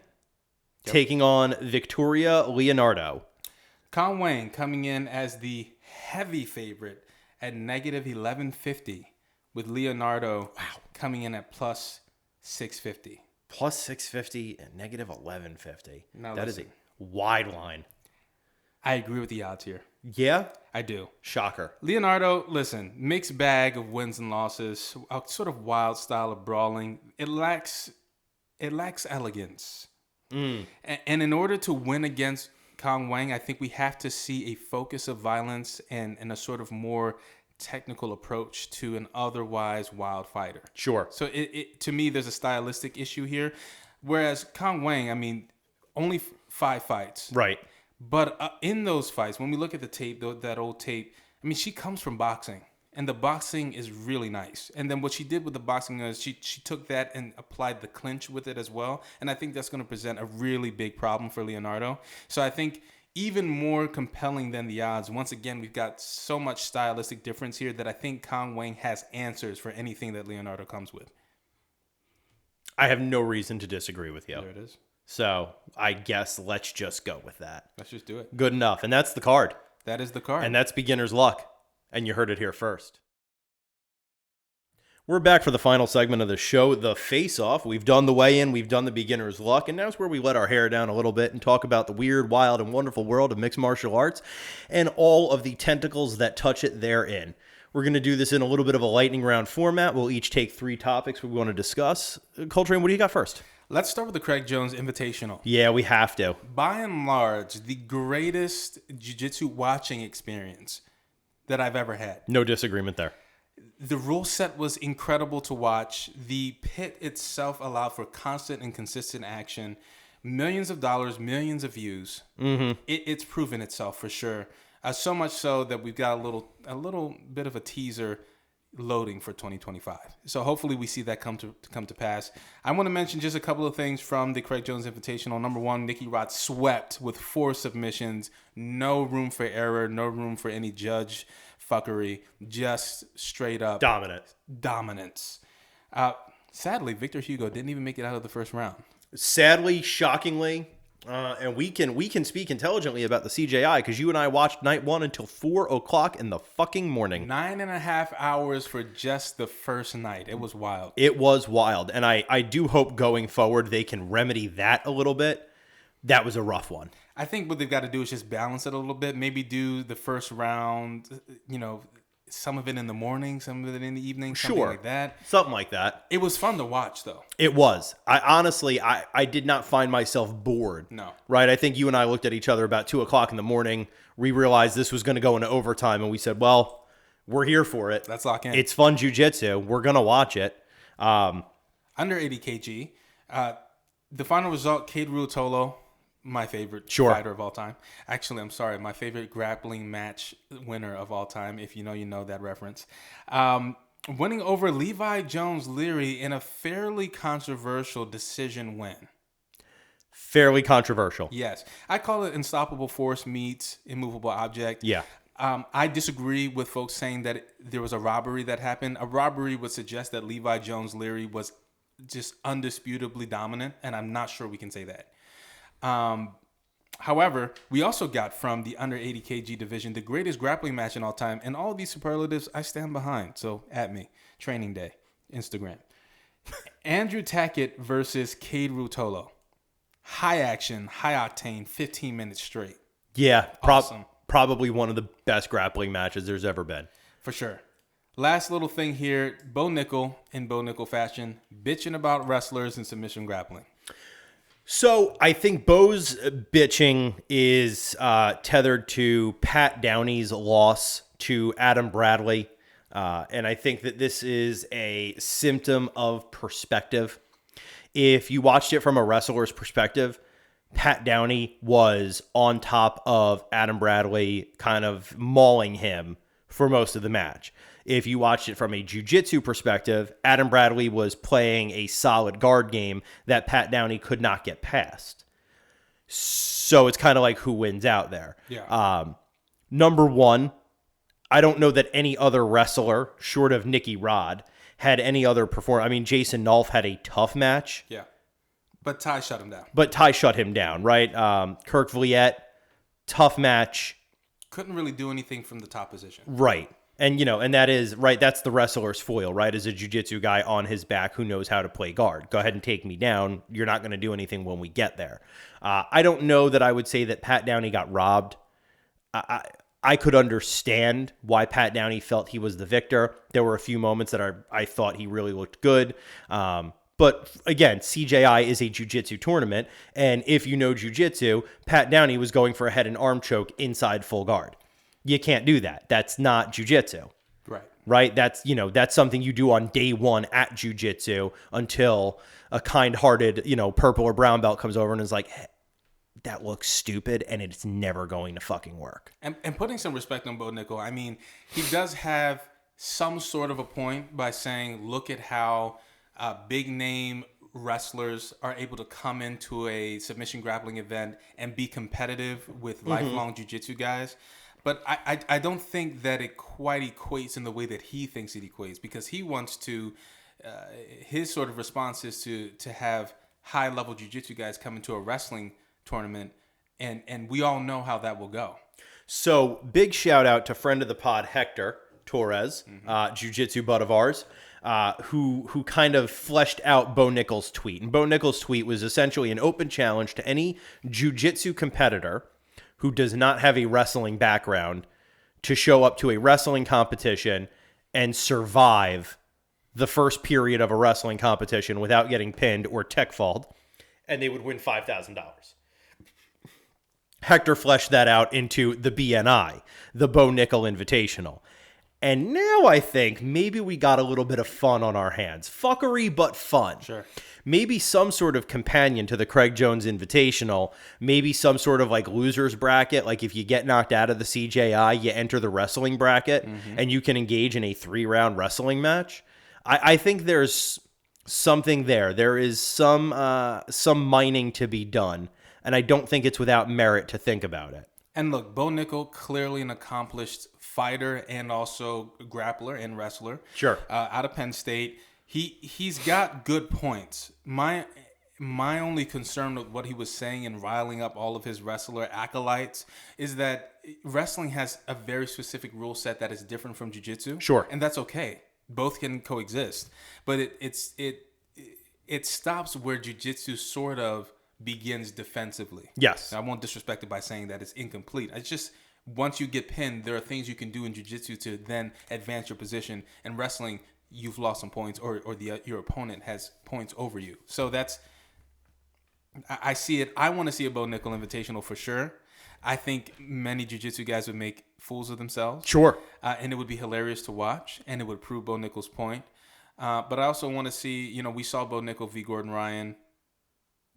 taking on Victoria Leonardo. Kong Wang coming in as the heavy favorite at negative 1150 with Leonardo coming in at plus 650. Plus 650 and negative 1150. Now that is listen. a wide line. I agree with the odds here. Yeah? I do. Shocker. Leonardo, listen, mixed bag of wins and losses, a sort of wild style of brawling. It lacks elegance. And in order to win against Kong Wang, I think we have to see a focus of violence and a sort of more technical approach to an otherwise wild fighter. Sure. So it to me, there's a stylistic issue here. Whereas Kong Wang, I mean, only 5 fights. Right. But in those fights, when we look at the tape, that old tape, I mean, she comes from boxing. And the boxing is really nice. And then what she did with the boxing is she took that and applied the clinch with it as well. And I think that's going to present a really big problem for Leonardo. So I think even more compelling than the odds, once again, we've got so much stylistic difference here that I think Kong Wang has answers for anything that Leonardo comes with. I have no reason to disagree with you. There it is. So I guess let's just go with that. Let's just do it. Good enough. And that's the card. That is the card. And that's beginner's luck. And you heard it here first. We're back for the final segment of the show, the face-off. We've done the weigh-in, we've done the beginner's luck, and now's where we let our hair down a little bit and talk about the weird, wild, and wonderful world of mixed martial arts and all of the tentacles that touch it therein. We're going to do this in a little bit of a lightning round format. We'll each take 3 topics we want to discuss. Coltrane, what do you got first? Let's start with the Craig Jones Invitational. Yeah, we have to. By and large, the greatest jiu-jitsu watching experience that I've ever had. No disagreement there. The rule set was incredible to watch. The pit itself allowed for constant and consistent action. Millions of dollars, millions of views. It's proven itself for sure. So much so that we've got a little bit of a teaser loading for 2025. So hopefully we see that come to pass. I want to mention just a couple of things from the Craig Jones Invitational. Number 1, Nikki Rod swept with 4 submissions. No room for error. No room for any judge fuckery. Just straight up dominance. Sadly, Victor Hugo didn't even make it out of the first round. Sadly, shockingly, and we can speak intelligently about the CJI because you and I watched night 1 until 4 o'clock in the fucking morning. 9.5 hours for just the first night. It was wild. It was wild, and I do hope going forward they can remedy that a little bit. that was a rough one. I think what they've got to do is just balance it a little bit. Maybe do the first round, some of it in the morning, some of it in the evening, something like that. Something like that. It was fun to watch, though. It was. I honestly, I did not find myself bored. No. Right? I think you and I looked at each other about 2 o'clock in the morning. We realized this was going to go into overtime, and we said, well, we're here for it. Let's lock in. It's fun jiu-jitsu. We're going to watch it. Under 80 kg. The final result, Cade Ruotolo, my favorite fighter of all time. Actually, I'm sorry, my favorite grappling match winner of all time, if you know that reference. Winning over Levi Jones-Leary in a fairly controversial decision win. Fairly controversial. Yes. I call it unstoppable force meets immovable object. Yeah. I disagree with folks saying that there was a robbery that happened. A robbery would suggest that Levi Jones-Leary was just undisputably dominant, and I'm not sure we can say that. However, we also got from the under 80 kg division the greatest grappling match in all time, and all of these superlatives I stand behind. So at me, Training Day, Instagram. Andrew Tackett versus Cade Ruotolo. High action, high octane, 15 minutes straight. Yeah, Awesome. Probably one of the best grappling matches there's ever been. For sure. Last little thing here, Bo Nickel in Bo Nickel fashion, bitching about wrestlers and submission grappling. So I think Bo's bitching is tethered to Pat Downey's loss to Adam Bradley. And I think that this is a symptom of perspective. If you watched it from a wrestler's perspective, Pat Downey was on top of Adam Bradley, kind of mauling him for most of the match. If you watched it from a jiu-jitsu perspective, Adam Bradley was playing a solid guard game that Pat Downey could not get past. So it's kind of like who wins out there. Yeah. Number one, I don't know that any other wrestler, short of Nicky Rod, had any other performance. I mean, Jason Nolf had a tough match. Yeah. But Ty shut him down. Right? Kirk Vliet, tough match. Couldn't really do anything from the top position. Right. And, and that is, right, that's the wrestler's foil, right? As a jiu-jitsu guy on his back who knows how to play guard. Go ahead and take me down. You're not going to do anything when we get there. I don't know that I would say that Pat Downey got robbed. I could understand why Pat Downey felt he was the victor. There were a few moments that I thought he really looked good. But again, CJI is a jiu-jitsu tournament. And if you know jiu-jitsu, Pat Downey was going for a head and arm choke inside full guard. You can't do that. That's not jiu-jitsu. Right? That's something you do on day one at jiu-jitsu until a kind-hearted, purple or brown belt comes over and is like, hey, that looks stupid and it's never going to fucking work. And putting some respect on Bo Nickel, I mean, he does have some sort of a point by saying, look at how big name wrestlers are able to come into a submission grappling event and be competitive with lifelong jiu-jitsu guys. But I don't think that it quite equates in the way that he thinks it equates, because he wants to, his sort of response is to have high-level jiu-jitsu guys come into a wrestling tournament, and we all know how that will go. So big shout out to friend of the pod, Hector Torres, jiu-jitsu bud of ours, who kind of fleshed out Bo Nickel's tweet. And Bo Nickel's tweet was essentially an open challenge to any jiu-jitsu competitor who does not have a wrestling background to show up to a wrestling competition and survive the first period of a wrestling competition without getting pinned or tech fauled, and they would win $5,000. Hector fleshed that out into the BNI, the Bo Nickel Invitational. And now I think maybe we got a little bit of fun on our hands. Fuckery, but fun. Sure. Maybe some sort of companion to the Craig Jones Invitational. Maybe some sort of like loser's bracket. Like if you get knocked out of the CJI, you enter the wrestling bracket and you can engage in a 3-round wrestling match. I think there's something there. There is some mining to be done. And I don't think it's without merit to think about it. And look, Bo Nickel, clearly an accomplished fighter and also grappler and wrestler. Sure. Out of Penn State. He's got good points. My only concern with what he was saying and riling up all of his wrestler acolytes is that wrestling has a very specific rule set that is different from jiu-jitsu. Sure. And that's okay. Both can coexist. But it stops where jiu-jitsu sort of begins defensively. Yes. Now, I won't disrespect it by saying that it's incomplete. It's just once you get pinned, there are things you can do in jiu-jitsu to then advance your position. In wrestling, you've lost some points, or your opponent has points over you. So I see it. I want to see a Bo Nickel Invitational for sure. I think many jiu-jitsu guys would make fools of themselves. Sure. And it would be hilarious to watch, and it would prove Bo Nickel's point. But I also want to see, we saw Bo Nickel v. Gordon Ryan.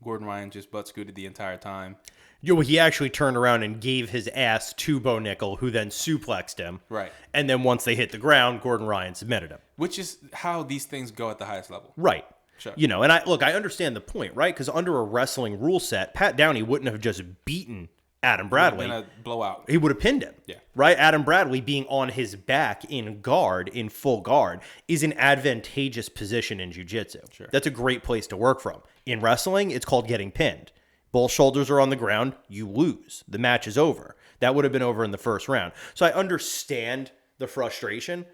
Gordon Ryan just butt scooted the entire time. He actually turned around and gave his ass to Bo Nickel, who then suplexed him. Right. And then once they hit the ground, Gordon Ryan submitted him. Which is how these things go at the highest level. Right. Sure. And I understand the point, right? Because under a wrestling rule set, Pat Downey wouldn't have just beaten Adam Bradley. It would have been a blowout. He would have pinned him. Yeah. Right? Adam Bradley being on his back in full guard, is an advantageous position in jiu-jitsu. Sure. That's a great place to work from. In wrestling, it's called getting pinned. Both shoulders are on the ground, you lose. The match is over. That would have been over in the first round. So I understand the frustration.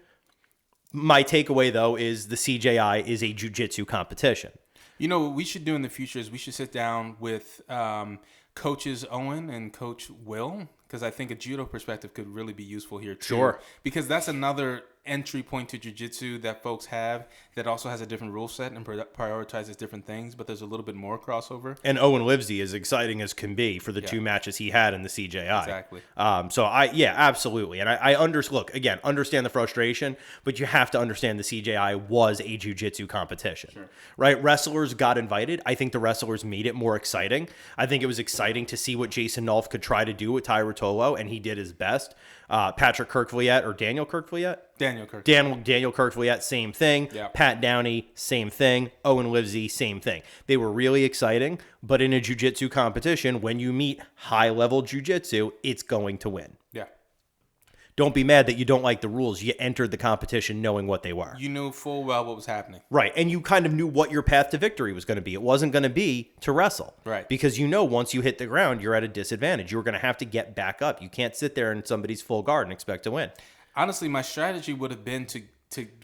My takeaway, though, is the CJI is a jiu-jitsu competition. What we should do in the future is we should sit down with Coaches Owen and Coach Will, because I think a judo perspective could really be useful here too. Sure. Because that's another entry point to jiu-jitsu that folks have that also has a different rule set and prioritizes different things, but there's a little bit more crossover. And Owen Livesey, as exciting as can be for the two matches he had in the CJI. Exactly. Absolutely. And I understand the frustration, but you have to understand the CJI was a jiu-jitsu competition. Sure. Right? Wrestlers got invited. I think the wrestlers made it more exciting. I think it was exciting to see what Jason Nolf could try to do with Ty Rotolo, and he did his best. Patrick Kirkvliet or Daniel Kirkvliet? Daniel Kirk. Daniel Kirkvliet, same thing. Yep. Pat Downey, same thing. Owen Livesey, same thing. They were really exciting, but in a jiu-jitsu competition, when you meet high-level jiu-jitsu, it's going to win. Yeah. Don't be mad that you don't like the rules. You entered the competition knowing what they were. You knew full well what was happening. Right, and you kind of knew what your path to victory was going to be. It wasn't going to be to wrestle. Right. Because once you hit the ground, you're at a disadvantage. You're going to have to get back up. You can't sit there in somebody's full guard and expect to win. Honestly, my strategy would have been to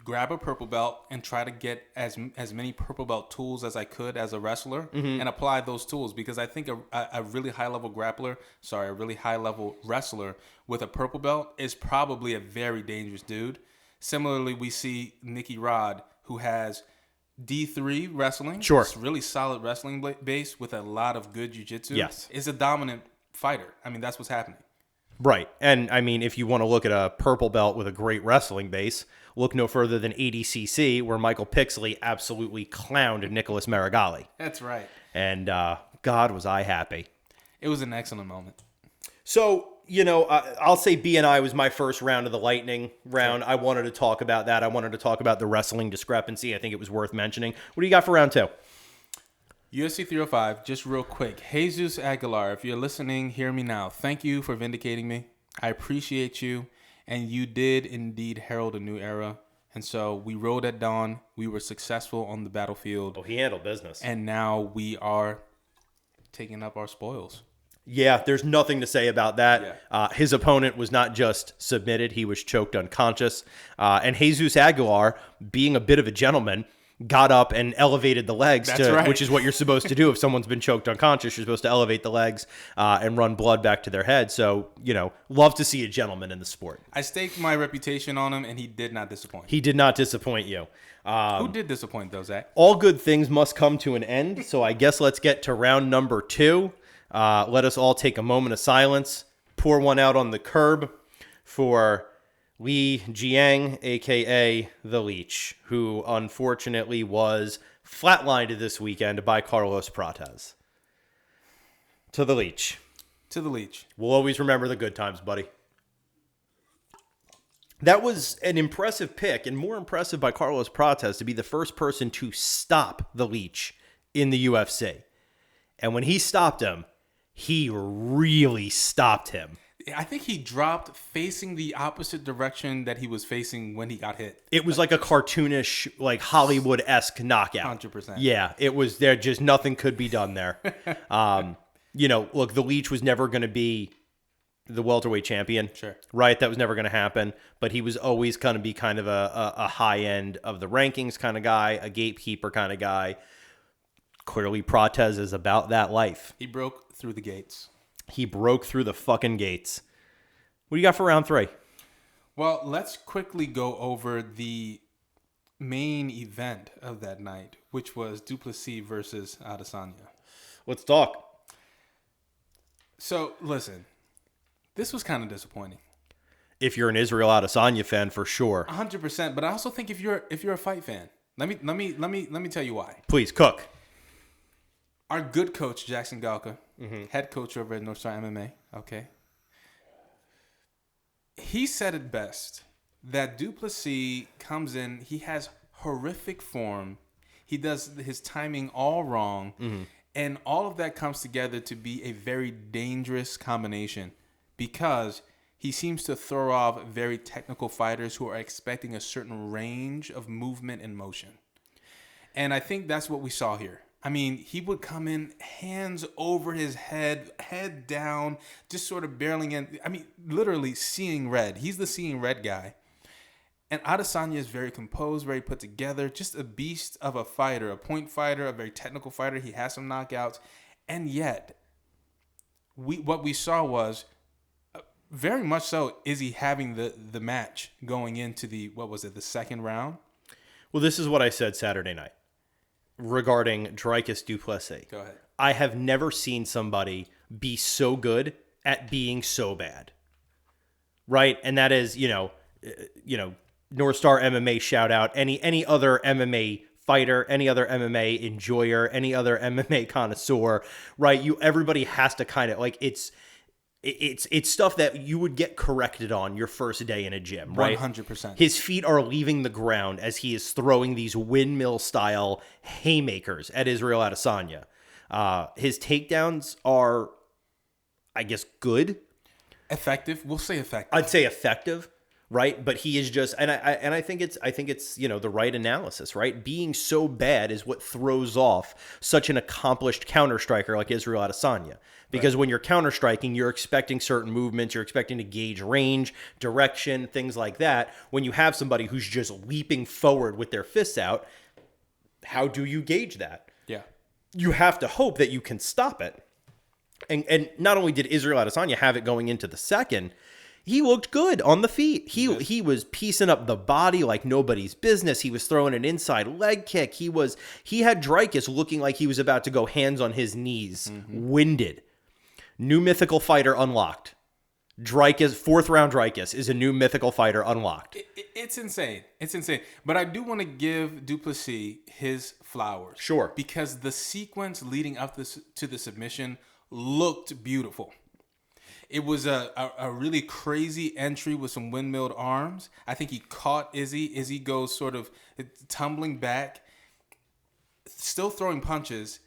grab a purple belt and try to get as many purple belt tools as I could as a wrestler and apply those tools, because I think a really high-level a really high-level wrestler with a purple belt is probably a very dangerous dude. Similarly, we see Nicky Rod, who has D3 wrestling. Sure. It's really solid wrestling base with a lot of good jiu-jitsu. Yes. Is a dominant fighter. I mean, that's what's happening. Right. And I mean, if you want to look at a purple belt with a great wrestling base, look no further than ADCC, where Michael Pixley absolutely clowned Nicholas Marigali. That's right. And God, was I happy. It was an excellent moment. So, I'll say BNI was my first round of the Lightning round. I wanted to talk about that. I wanted to talk about the wrestling discrepancy. I think it was worth mentioning. What do you got for round two? UFC 305, just real quick. Jesus Aguilar, if you're listening, hear me now. Thank you for vindicating me. I appreciate you. And you did indeed herald a new era. And so we rode at dawn. We were successful on the battlefield. Oh, he handled business. And now we are taking up our spoils. Yeah, there's nothing to say about that. Yeah. His opponent was not just submitted. He was choked unconscious. And Jesus Aguilar, being a bit of a gentleman, got up and elevated the legs, right. Which is what you're supposed to do. If someone's been choked unconscious, you're supposed to elevate the legs and run blood back to their head. So, love to see a gentleman in the sport. I staked my reputation on him, and he did not disappoint. He did not disappoint you. Who did disappoint, though, Zach? All good things must come to an end. So I guess let's get to round number two. Let us all take a moment of silence, pour one out on the curb for Li Jiang, a.k.a. The Leech, who unfortunately was flatlined this weekend by Carlos Prates. To The Leech. To The Leech. We'll always remember the good times, buddy. That was an impressive pick, and more impressive by Carlos Prates to be the first person to stop The Leech in the UFC. And when he stopped him, he really stopped him. I think he dropped facing the opposite direction that he was facing when he got hit. It was like a cartoonish, like Hollywood-esque knockout. 100%. Yeah, it was there. Just nothing could be done there. Look, The Leech was never going to be the welterweight champion. Sure. Right? That was never going to happen. But he was always going to be kind of a high end of the rankings kind of guy, a gatekeeper kind of guy. Clearly, Prates is about that life. He broke through the gates. He broke through the fucking gates. What do you got for round 3? Well, let's quickly go over the main event of that night, which was Duplessis versus Adesanya. Let's talk. So, listen, this was kind of disappointing. If you're an Israel Adesanya fan, for sure. 100%, but I also think if you're a fight fan, let me tell you why. Please, cook. Our good coach Jackson Galka, head coach over at North Star MMA, okay. He said it best that Duplessis comes in, he has horrific form. He does his timing all wrong. And all of that comes together to be a very dangerous combination because he seems to throw off very technical fighters who are expecting a certain range of movement and motion. And I think that's what we saw here. I mean, he would come in hands over his head, head down, just sort of barreling in. I mean, literally seeing red. He's the seeing red guy. And Adesanya is very composed, very put together, just a beast of a fighter, a point fighter, a very technical fighter. He has some knockouts. And yet, what we saw was very much so Izzy having the match going into the second round? Well, this is what I said Saturday night regarding Dricus Duplessis. Go ahead. I have never seen somebody be so good at being so bad. Right? And that is, North Star MMA shout out. Any other MMA fighter, any other MMA enjoyer, any other MMA connoisseur, right? Everybody has to kind of like it's stuff that you would get corrected on your first day in a gym, right? 100%. His feet are leaving the ground as he is throwing these windmill style haymakers at Israel Adesanya. His takedowns are, I guess, good. Effective. We'll say effective. I'd say effective. Right, but he is just, and I think it's the right analysis, right? Being so bad is what throws off such an accomplished counter striker like Israel Adesanya, because when you're counter striking, you're expecting certain movements, you're expecting to gauge range, direction, things like that. When you have somebody who's just leaping forward with their fists out, how do you gauge that? Yeah, you have to hope that you can stop it, and not only did Israel Adesanya have it going into the second. He looked good on the feet. He was piecing up the body like nobody's business. He was throwing an inside leg kick. He had Dricus looking like he was about to go hands on his knees, winded. New mythical fighter unlocked. Dricus, 4th round Dricus is a new mythical fighter unlocked. It's insane. It's insane. But I do want to give Duplessis his flowers. Sure. Because the sequence leading up to the submission looked beautiful. It was a really crazy entry with some windmilled arms. I think he caught Izzy. Izzy goes sort of tumbling back, still throwing punches.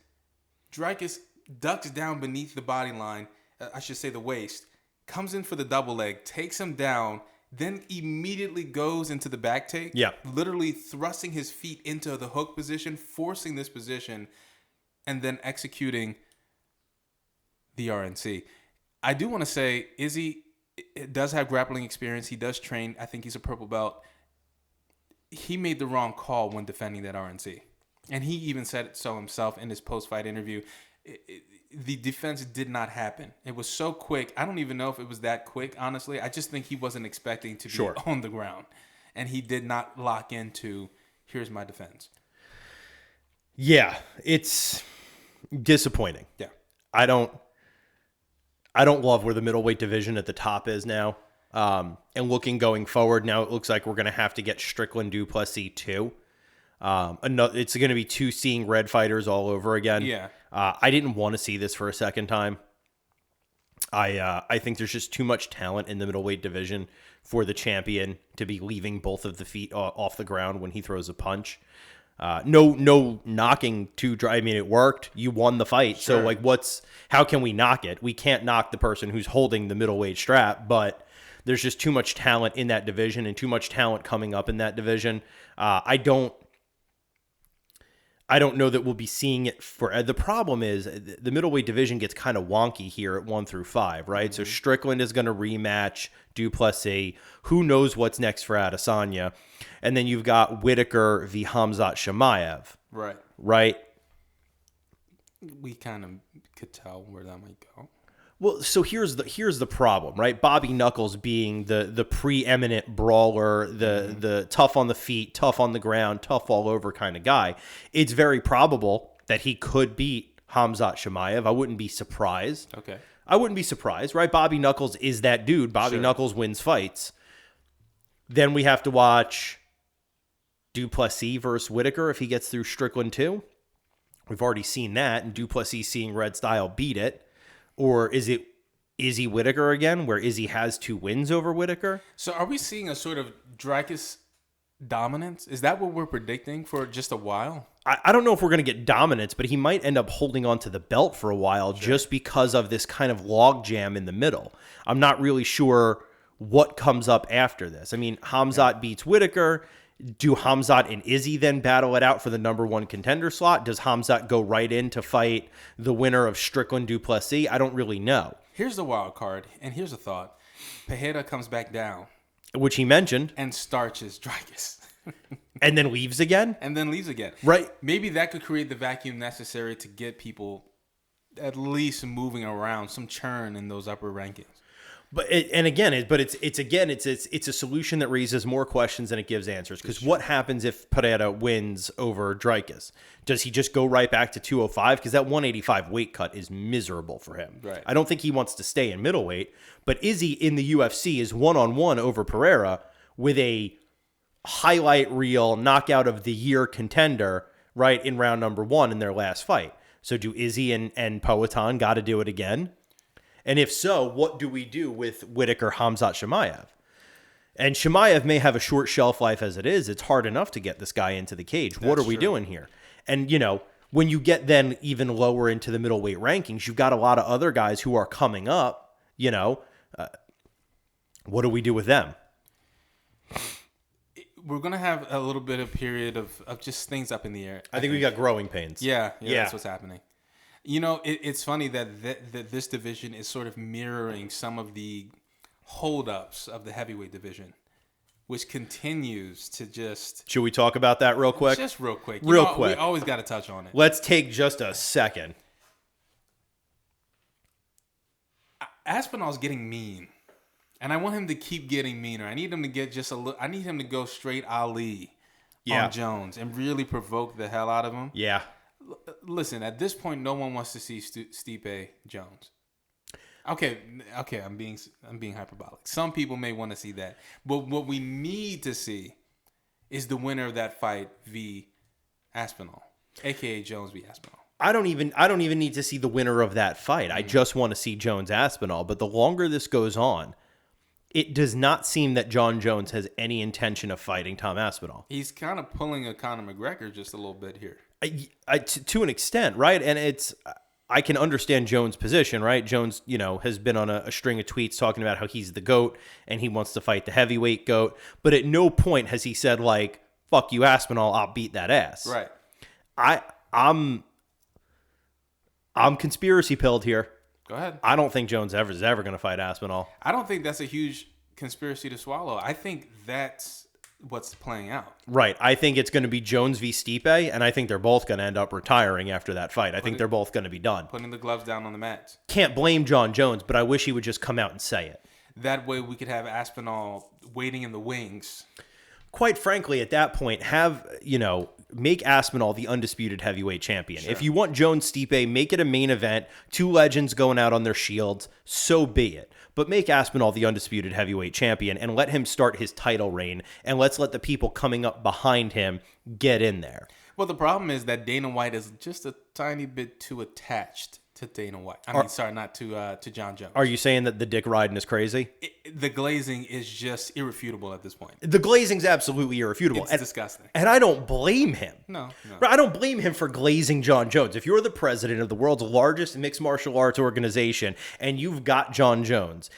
Dricus ducks down beneath the body line, I should say the waist, comes in for the double leg, takes him down, then immediately goes into the back take. Yeah. Literally thrusting his feet into the hook position, forcing this position, and then executing the RNC. I do want to say Izzy does have grappling experience. He does train. I think he's a purple belt. He made the wrong call when defending that RNC. And he even said it so himself in his post-fight interview. The defense did not happen. It was so quick. I don't even know if it was that quick, honestly. I just think he wasn't expecting to be on the ground. And he did not lock into, here's my defense. Yeah, it's disappointing. Yeah. I don't love where the middleweight division at the top is now. And looking going forward, now it looks like we're going to have to get Strickland Duplessis too. It's going to be 2 seeing red fighters all over again. Yeah. I didn't want to see this for a second time. I think there's just too much talent in the middleweight division for the champion to be leaving both of the feet off the ground when he throws a punch. No knocking too dry. I mean, it worked. You won the fight. Sure. So how can we knock it? We can't knock the person who's holding the middleweight strap, but there's just too much talent in that division and too much talent coming up in that division. I don't know that we'll be seeing it for. The problem is the middleweight division gets kind of wonky here at 1 through 5, right? Mm-hmm. So Strickland is going to rematch Duplessis. Who knows what's next for Adesanya? And then you've got Whitaker v. Khamzat Chimaev. Right. Right? We kind of could tell where that might go. Well, so here's the problem, right? Bobby Knuckles being the preeminent brawler, the tough on the feet, tough on the ground, tough all over kind of guy. It's very probable that he could beat Khamzat Chimaev. I wouldn't be surprised. Okay. I wouldn't be surprised, right? Bobby Knuckles is that dude. Bobby Sure. Knuckles wins fights. Then we have to watch Duplessis versus Whitaker if he gets through Strickland 2. We've already seen that, and Duplessis seeing Red Style beat it. Or is it Izzy Whitaker again, where Izzy has 2 wins over Whitaker? So are we seeing a sort of Dricus dominance? Is that what we're predicting for just a while? I don't know if we're going to get dominance, but he might end up holding on to the belt for a while just because of this kind of logjam in the middle. I'm not really sure what comes up after this. I mean, Khamzat beats Whitaker. Do Khamzat and Izzy then battle it out for the number 1 contender slot? Does Khamzat go right in to fight the winner of Strickland Duplessis? I don't really know. Here's the wild card, and here's a thought. Pereira comes back down Which he mentioned. and starches Dricus. And then leaves again? And then leaves again. Right. Maybe that could create the vacuum necessary to get people at least moving around, some churn in those upper rankings. But it's a solution that raises more questions than it gives answers. Because what happens if Pereira wins over Dricus? Does he just go right back to 205? Because that 185 weight cut is miserable for him. Right. I don't think he wants to stay in middleweight. But Izzy in the UFC is 1-on-1 over Pereira with a highlight reel knockout of the year contender right in round number 1 in their last fight. So do Izzy and Poatan got to do it again? And if so, what do we do with Whitaker, Khamzat Chimaev? And Chimaev may have a short shelf life as it is. It's hard enough to get this guy into the cage. What are we doing here? And, when you get then even lower into the middleweight rankings, you've got a lot of other guys who are coming up, what do we do with them? We're going to have a little bit of period of just things up in the air. I think we got growing pains. Yeah, that's what's happening. It's funny that this division is sort of mirroring some of the holdups of the heavyweight division, which continues to just... Should we talk about that real quick? Just real quick. Real quick. We always got to touch on it. Let's take just a second. Aspinall's getting mean, and I want him to keep getting meaner. I need him to get just a little... I need him to go straight Ali on Jones and really provoke the hell out of him. Yeah. Listen, at this point, no one wants to see Stipe Jones. Okay, I'm being hyperbolic. Some people may want to see that, but what we need to see is the winner of that fight v. Aspinall, aka Jones v. Aspinall. I don't even need to see the winner of that fight. I just want to see Jones Aspinall. But the longer this goes on, it does not seem that John Jones has any intention of fighting Tom Aspinall. He's kind of pulling a Conor McGregor just a little bit here. To an extent, right? And I can understand Jones' position, right? Jones, has been on a string of tweets talking about how he's the GOAT and he wants to fight the heavyweight GOAT. But at no point has he said, like, fuck you, Aspinall, I'll beat that ass. Right. I'm conspiracy pilled here. Go ahead. I don't think Jones is ever going to fight Aspinall. I don't think that's a huge conspiracy to swallow. I think that's what's playing out. Right. I think it's going to be Jones v. Stipe, and I think they're both going to end up retiring after that fight. I think they're both going to be done. Putting the gloves down on the mats. Can't blame John Jones, but I wish he would just come out and say it. That way we could have Aspinall waiting in the wings. Quite frankly, at that point, make Aspinall the undisputed heavyweight champion. Sure. If you want Jones Stipe, make it a main event, 2 legends going out on their shields, so be it. But make Aspinall the undisputed heavyweight champion and let him start his title reign, and let's let the people coming up behind him get in there. Well, the problem is that Dana White is just a tiny bit too attached to Dana White. Not to John Jones. Are you saying that the dick riding is crazy? The glazing is just irrefutable at this point. The glazing's absolutely irrefutable. It's disgusting. And I don't blame him. No. I don't blame him for glazing John Jones. If you're the president of the world's largest mixed martial arts organization and you've got John Jones,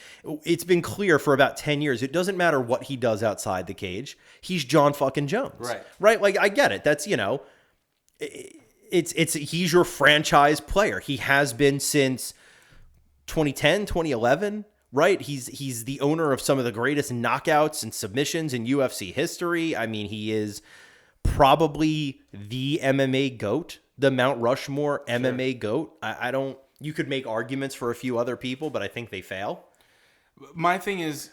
it's been clear for about 10 years. It doesn't matter what he does outside the cage. He's John fucking Jones. Right? Like, I get it. That's, he's your franchise player. He has been since 2010, 2011, right? He's the owner of some of the greatest knockouts and submissions in UFC history. I mean, he is probably the MMA GOAT the Mount Rushmore MMA GOAT. I don't. You could make arguments for a few other people, but I think they fail. My thing is,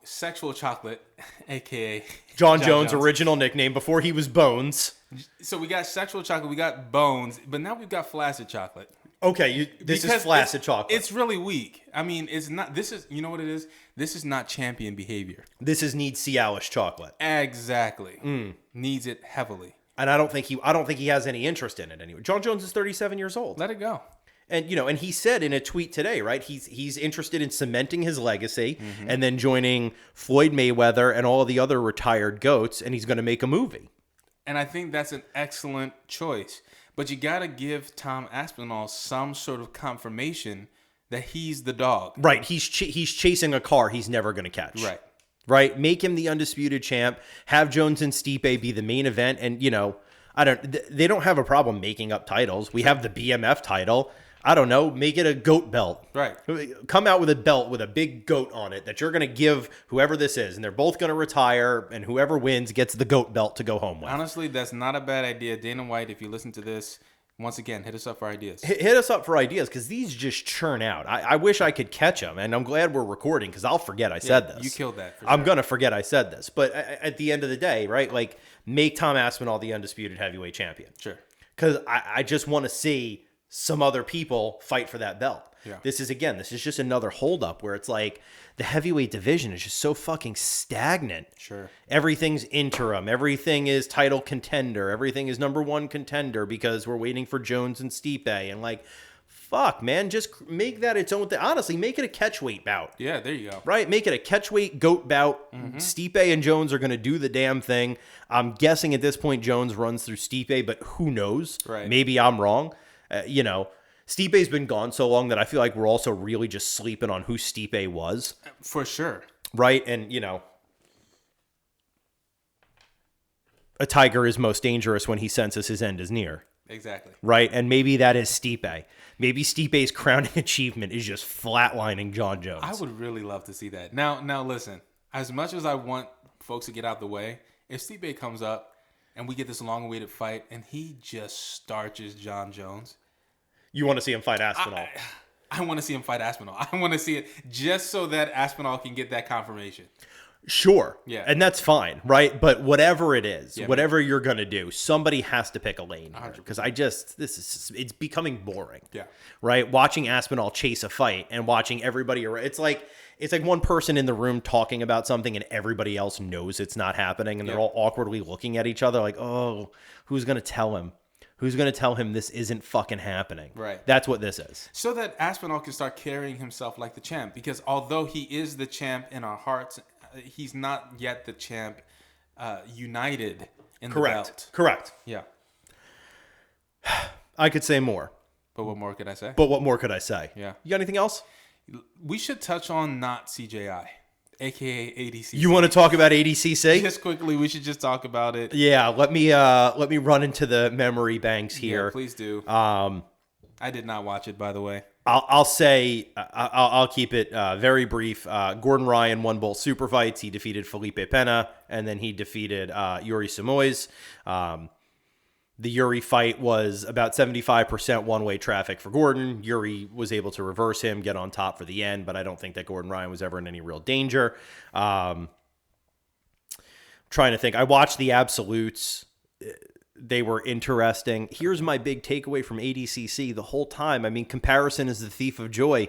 Sexual Chocolate, aka John Jones' original nickname before he was Bones. So we got Sexual Chocolate, we got Bones, but now we've got Flaccid Chocolate. Okay, this is Flaccid Chocolate. It's really weak. I mean, it's not. This is, you know what it is? This is not champion behavior. This is needs Cialis chocolate. Exactly. Needs it heavily. And I don't think he has any interest in it anyway. John Jones is 37 years old. Let it go. And and he said in a tweet today, right? He's interested in cementing his legacy and then joining Floyd Mayweather and all the other retired GOATs, and he's going to make a movie. And I think that's an excellent choice. But you got to give Tom Aspinall some sort of confirmation that he's the dog. Right. He's chasing a car he's never going to catch. Right. Right. Make him the undisputed champ. Have Jones and Stipe be the main event. And, they don't have a problem making up titles. We have the BMF title. I don't know, make it a GOAT belt. Right. Come out with a belt with a big goat on it that you're going to give whoever this is, and they're both going to retire, and whoever wins gets the GOAT belt to go home with. Honestly, that's not a bad idea. Dana White, if you listen to this, once again, hit us up for ideas. Hit us up for ideas, because these just churn out. I wish I could catch them, and I'm glad we're recording, because I'll forget I said this. You killed that. I'm going to forget I said this. But at the end of the day, right, like, make Tom Aspinall the undisputed heavyweight champion. Sure. Because I just want to see some other people fight for that belt. Yeah. This is just another holdup where it's like the heavyweight division is just so fucking stagnant. Sure. Everything's interim. Everything is title contender. Everything is number one contender because we're waiting for Jones and Stipe. And like, fuck, man, just make that its own thing. Honestly, make it a catchweight bout. Yeah, there you go. Right? Make it a catchweight GOAT bout. Stipe and Jones are going to do the damn thing. I'm guessing at this point Jones runs through Stipe, but who knows? Right. Maybe I'm wrong. Stipe's been gone so long that I feel like we're also really just sleeping on who Stipe was. For sure. Right? And, a tiger is most dangerous when he senses his end is near. Exactly. Right? And maybe that is Stipe. Maybe Stipe's crowning achievement is just flatlining John Jones. I would really love to see that. Now listen, as much as I want folks to get out the way, if Stipe comes up and we get this long-awaited fight and he just starches John Jones. You want to see him fight Aspinall? I want to see him fight Aspinall. I want to see it just so that Aspinall can get that confirmation. Sure. Yeah. And that's fine, right? But whatever it is, Yeah, whatever you're going to do, somebody has to pick a lane. 100%. Because it's becoming boring. Yeah. Right? Watching Aspinall chase a fight and watching everybody around. It's like one person in the room talking about something and everybody else knows it's not happening. And they're all awkwardly looking at each other like, oh, who's going to tell him? Who's going to tell him this isn't fucking happening? Right. That's what this is. So that Aspinall can start carrying himself like the champ. Because although he is the champ in our hearts, he's not yet the champ united in the belt. Correct. Yeah. I could say more. But what more could I say? But what more could I say? Yeah. You got anything else? We should touch on not CJI, a.k.a. ADCC. You want to talk about ADCC? Just quickly, we should just talk about it. Yeah, let me run into the memory banks here. Yeah, please do. I did not watch it, by the way. I'll say I'll keep it very brief. Gordon Ryan won both super fights. He defeated Felipe Pena, and then he defeated Yuri Simoes. The Yuri fight was about 75% one-way traffic for Gordon. Yuri was able to reverse him, get on top for the end, but I don't think that Gordon Ryan was ever in any real danger. Trying to think. I watched the Absolutes. They were interesting. Here's my big takeaway from ADCC the whole time. I mean, comparison is the thief of joy.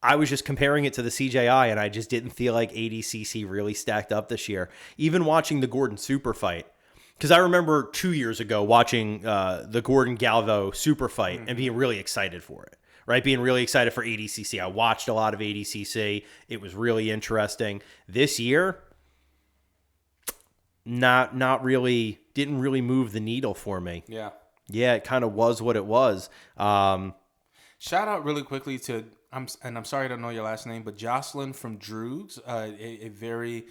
I was just comparing it to the CJI, and I just didn't feel like ADCC really stacked up this year. Even watching the Gordon super fight. Because I remember 2 years ago watching the Gordon Galvo super fight and being really excited for it, right? Being really excited for ADCC. I watched a lot of ADCC. It was really interesting. This year, not really, didn't really move the needle for me. Yeah. Yeah, it kind of was what it was. Shout out really quickly to, I'm sorry I don't know your last name, but Jocelyn from Droogs, a very...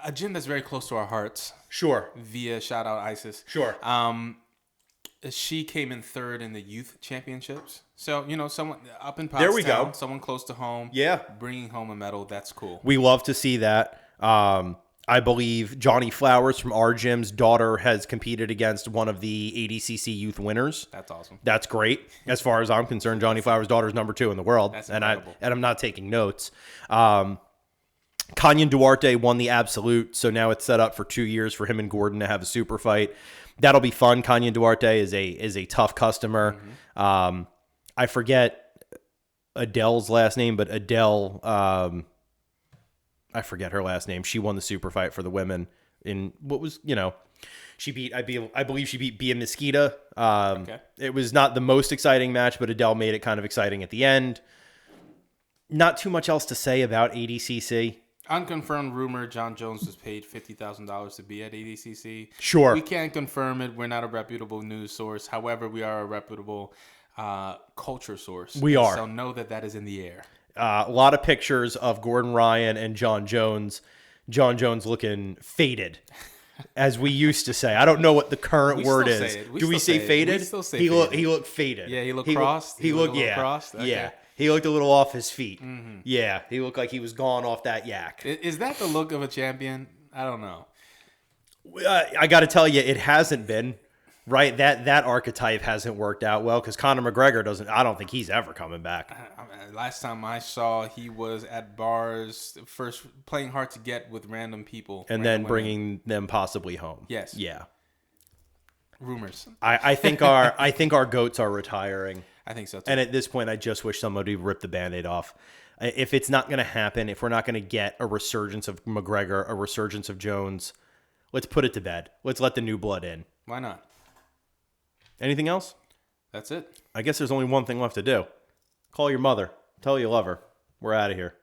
a gym that's very close to our hearts. Sure. Via shout out ISIS. Sure. She came in third in the youth championships. So, someone up in Pottstown, there we go. Someone close to home. Yeah. Bringing home a medal. That's cool. We love to see that. I believe Johnny Flowers from our gym's daughter has competed against one of the ADCC youth winners. That's awesome. That's great. As far as I'm concerned, Johnny Flowers' daughter is number 2 in the world. That's and incredible. I'm not taking notes. Cannonier Duarte won the absolute, so now it's set up for 2 years for him and Gordon to have a super fight. That'll be fun. Cannonier Duarte is a tough customer. I forget Adele's last name, but Adele, I forget her last name. She won the super fight for the women in what was, she beat, I believe she beat Bia Mesquita. Okay. It was not the most exciting match, but Adele made it kind of exciting at the end. Not too much else to say about ADCC. Unconfirmed rumor, John Jones was paid $50,000 to be at ADCC. Sure. We can't confirm it. We're not a reputable news source. However, we are a reputable culture source. We are. So know that is in the air. A lot of pictures of Gordon Ryan and John Jones. John Jones looking faded, as we used to say. I don't know what the current word still is. say it. Do we say faded? We still say he faded. He looked faded. Yeah, he looked crossed. He looked a little crossed? Okay. Yeah. He looked a little off his feet. Mm-hmm. Yeah, he looked like he was gone off that yak. Is that the look of a champion? I don't know. I got to tell you, it hasn't been. Right, that archetype hasn't worked out well because Conor McGregor doesn't. I don't think he's ever coming back. Last time I saw, he was at bars, first playing hard to get with random people, and then bringing them possibly home. Yes. Yeah. Rumors. I think our goats are retiring. I think so too. And at this point, I just wish somebody would rip the Band-Aid off. If it's not going to happen, if we're not going to get a resurgence of McGregor, a resurgence of Jones, let's put it to bed. Let's let the new blood in. Why not? Anything else? That's it. I guess there's only one thing left to do. Call your mother. Tell her you love her. We're out of here.